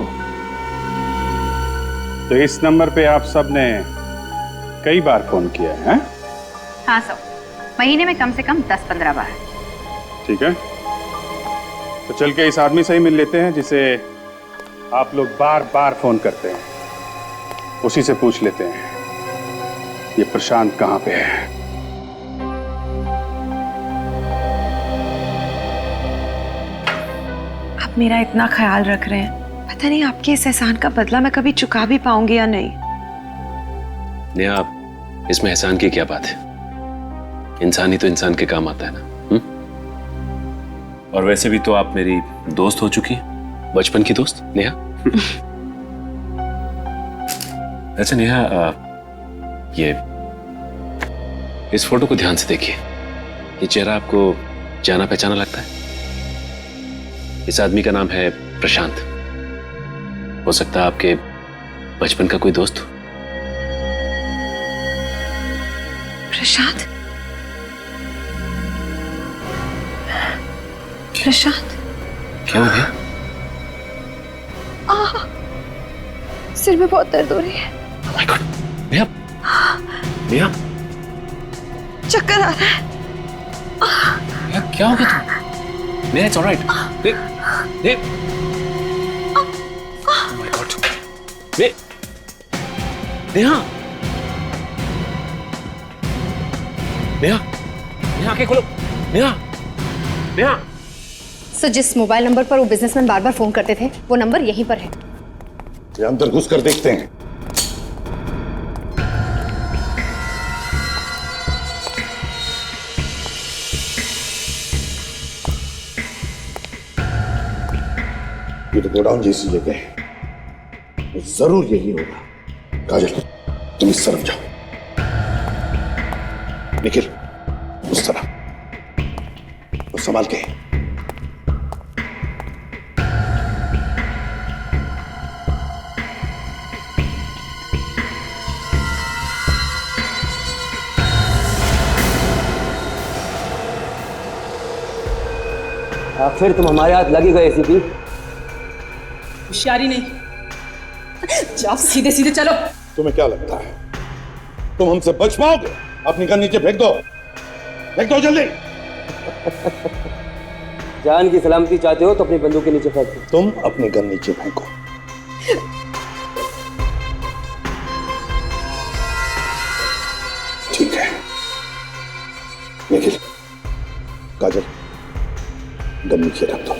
तो इस नंबर पे आप सब ने कई बार फोन किया है? हाँ सर, महीने में कम से कम 10-15 बार। ठीक है, तो चल के इस आदमी से ही मिल लेते हैं जिसे आप लोग बार बार फोन करते हैं, उसी से पूछ लेते हैं ये प्रशांत कहाँ पे है। आप मेरा इतना ख्याल रख रहे हैं, पता नहीं आपके इस एहसान का बदला मैं कभी चुका भी पाऊंगी या नहीं। नेहा, इसमें एहसान की क्या बात है? इंसान ही तो इंसान के काम आता है ना। और वैसे भी तो आप मेरी दोस्त हो चुकी हैं, बचपन की दोस्त नेहा। अच्छा नेहा, ये इस फोटो को ध्यान से देखिए। ये चेहरा आपको जाना पहचाना लगता है? इस आदमी का नाम है प्रशांत। हो सकता है आपके बचपन का कोई दोस्त हो। प्रशांत? प्रशांत? क्या हो गया? सिर में बहुत दर्द हो रही है। Oh my God, Neha, Neha, चक्कर आ रहा है। क्या हो गया तुम? Neha, it's all right. Oh my God, Neha, Neha, Neha आंखें खोलो, नेहा, नेहा। सर जिस मोबाइल नंबर पर वो बिजनेसमैन बार बार फोन करते थे, वो नंबर यहीं पर है। ये अंदर घुस कर देखते हैं। ये तो गोडाउन जैसी जगह है, तो जरूर यही होगा। काजल, तुम इस तरफ जाओ, निखिल उस तरफ, और संभाल के। फिर तुम हमारे हाथ लगी गए एसीपी। होशियारी नहीं, जाओ सीधे सीधे चलो। तुम्हें क्या लगता है तुम हमसे बच पाओगे? अपनी गन नीचे फेंक दो, फेंक दो जल्दी। जान की सलामती चाहते हो तो अपनी बंदूक के नीचे फेंक दो। तुम अपनी गन नीचे फेंको। निखिल, काजल, गन नीचे रख दो।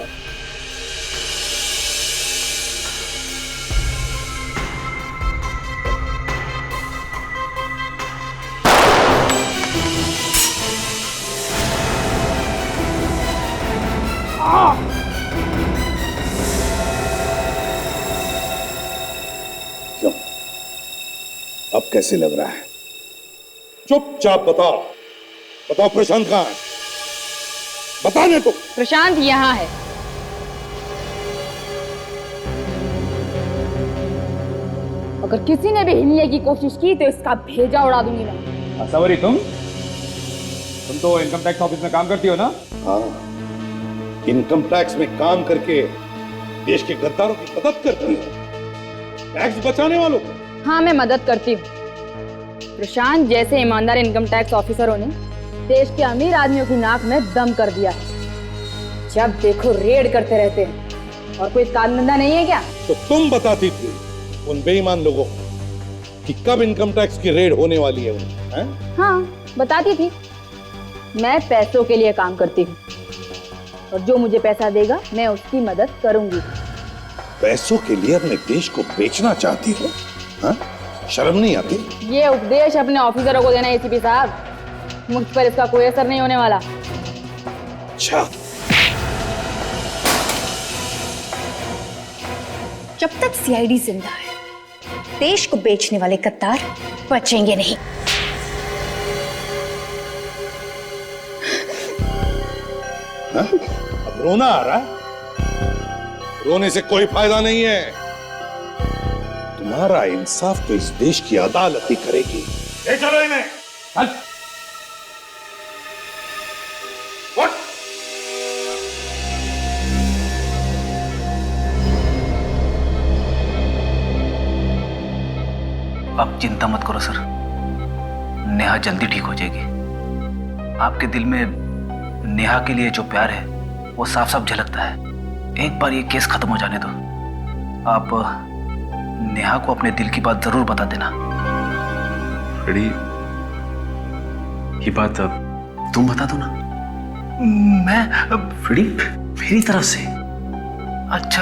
क्यों? अब कैसे लग रहा है? चुपचाप बताओ, बताओ प्रशांत कहाँ है? बताने तो। प्रशांत यहाँ है। अगर किसी ने भी हिलने की कोशिश की तो इसका भेजा उड़ा दूंगी मैं। सवरी, तुम तो इनकम टैक्स ऑफिस में काम करती हो ना? हाँ, इनकम टैक्स में काम करके देश के गद्दारों की मदद करती हो, टैक्स बचाने वालों को। हाँ, मैं मदद करती हूँ। प्रशांत जैसे ईमानदार इनकम टैक्स ऑफिसरों ने देश के अमीर आदमियों की नाक में दम कर दिया है। जब देखो रेड करते रहते हैं, और कोई काम धंधा नहीं है क्या? तो तुम बताती थी उन बेईमान लोगों को कि कब इनकम टैक्स की रेड होने वाली है उन्हें, हैं? हाँ, बताती थी। मैं पैसों के लिए काम करती हूँ, और जो मुझे पैसा देगा मैं उसकी मदद करूंगी। पैसों के लिए अपने देश को बेचना चाहती हो? हाँ? शर्म नहीं आती? ये उपदेश अपने ऑफिसरों को देना एसीपी साहब, मुझ पर इसका कोई असर नहीं होने वाला। अच्छा, जब तक सीआईडी जिंदा है, देश को बेचने वाले गद्दार बचेंगे नहीं। हाँ? अब रोना आ रहा है? रोने से कोई फायदा नहीं है। तुम्हारा इंसाफ तो इस देश की अदालत ही करेगी। ले चलो इन्हें। चल। अब चिंता मत करो सर, नेहा जल्दी ठीक हो जाएगी। आपके दिल में नेहा के लिए जो प्यार है वो साफ साफ झलकता है। एक बार ये केस खत्म हो जाने दो। आप नेहा को अपने दिल की बात जरूर बता देना। फ्रेडी, ये बात अब तुम बता दो ना। मैं फ्रेडी, मेरी तरफ से? अच्छा,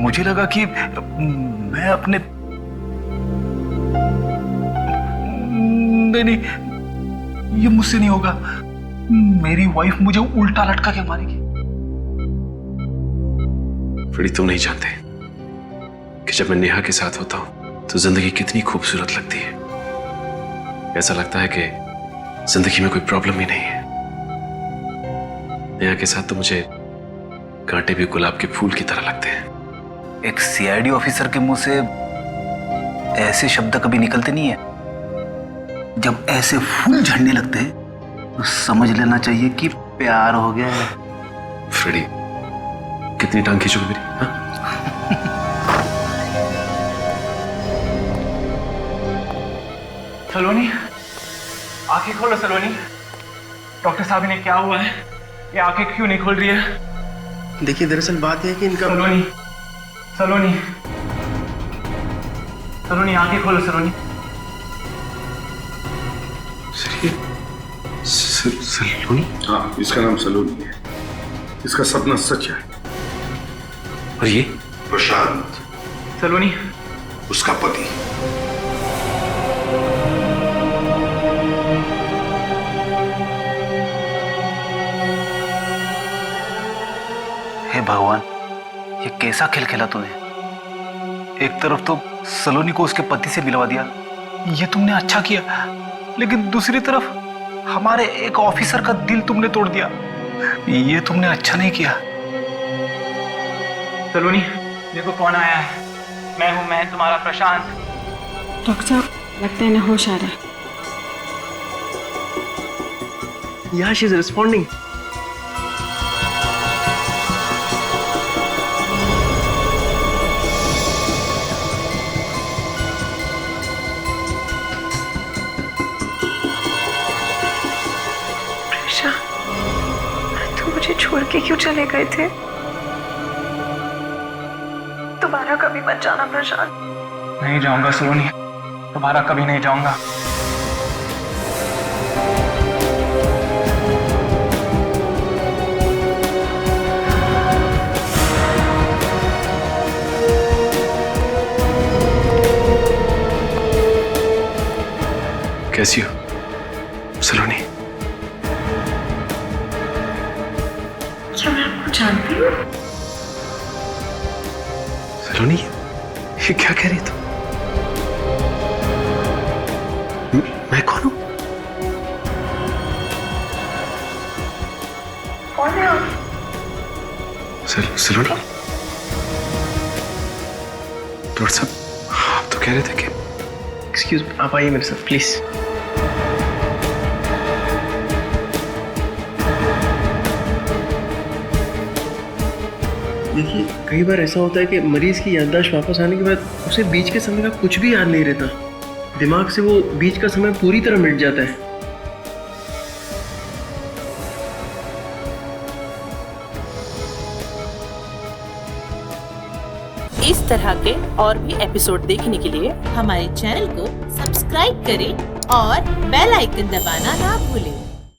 मुझे लगा कि मैं अपने नहीं, ये मुझसे नहीं होगा। मेरी वाइफ मुझे उल्टा लटका के मारेगी। फ्रेडी, तुम नहीं जानते कि जब मैं नेहा के साथ होता हूं तो जिंदगी कितनी खूबसूरत लगती है। ऐसा लगता है कि जिंदगी में कोई प्रॉब्लम ही नहीं है। नेहा के साथ तो मुझे कांटे भी गुलाब के फूल की तरह लगते हैं। एक सीआईडी ऑफिसर के मुंह से ऐसे शब्द कभी निकलते नहीं है। जब ऐसे फूल झड़ने लगते हैं तो समझ लेना चाहिए कि प्यार हो गया है। फ्रेडी, कितनी टांग खींचोगे मेरी? हाँ? सलोनी, आंखें खोलो सलोनी। डॉक्टर साहब, इन्हें क्या हुआ है? ये आंखें क्यों नहीं खोल रही है? देखिए, दरअसल बात है कि इनका सलोनी, आंखें खोलो सलोनी। सलोनी? हाँ, इसका नाम सलोनी है। इसका सपना सच है। और ये? प्रशांत। सलोनी? उसका पति। हे भगवान, ये कैसा खेल खेला तूने? एक तरफ तो सलोनी को उसके पति से मिलवा दिया, ये तुमने अच्छा किया, लेकिन दूसरी तरफ हमारे एक ऑफिसर का दिल तुमने तोड़ दिया, ये तुमने अच्छा नहीं किया। सलोनी, देखो कौन आया है। मैं हूं तुम्हारा प्रशांत। डॉक्टर साहब, लगता है ना होश आ रहा है। Yeah, she's responding. तुम मुझे छोड़ के क्यों चले गए थे? दोबारा कभी मत जाना प्रशांत। नहीं जाऊंगा सलोनी, दोबारा कभी नहीं जाऊंगा। कैसी हो सलोनी? क्या मैं आपको जानती हूँ? सलोनी, ये क्या कह रही तू? मैं कौन हूँ? कौन है आप? सलोनी, डॉक्टर साहब, आप तो कह रहे थे कि एक्सक्यूज मी, आप आइए मेरे साथ प्लीज। देखिए, कई बार ऐसा होता है कि मरीज की याददाश्त वापस आने के बाद उसे बीच के समय का कुछ भी याद नहीं रहता। दिमाग से वो बीच का समय पूरी तरह मिट जाता है। इस तरह के और भी एपिसोड देखने के लिए हमारे चैनल को सब्सक्राइब करें और बेल आइकन दबाना ना भूलें।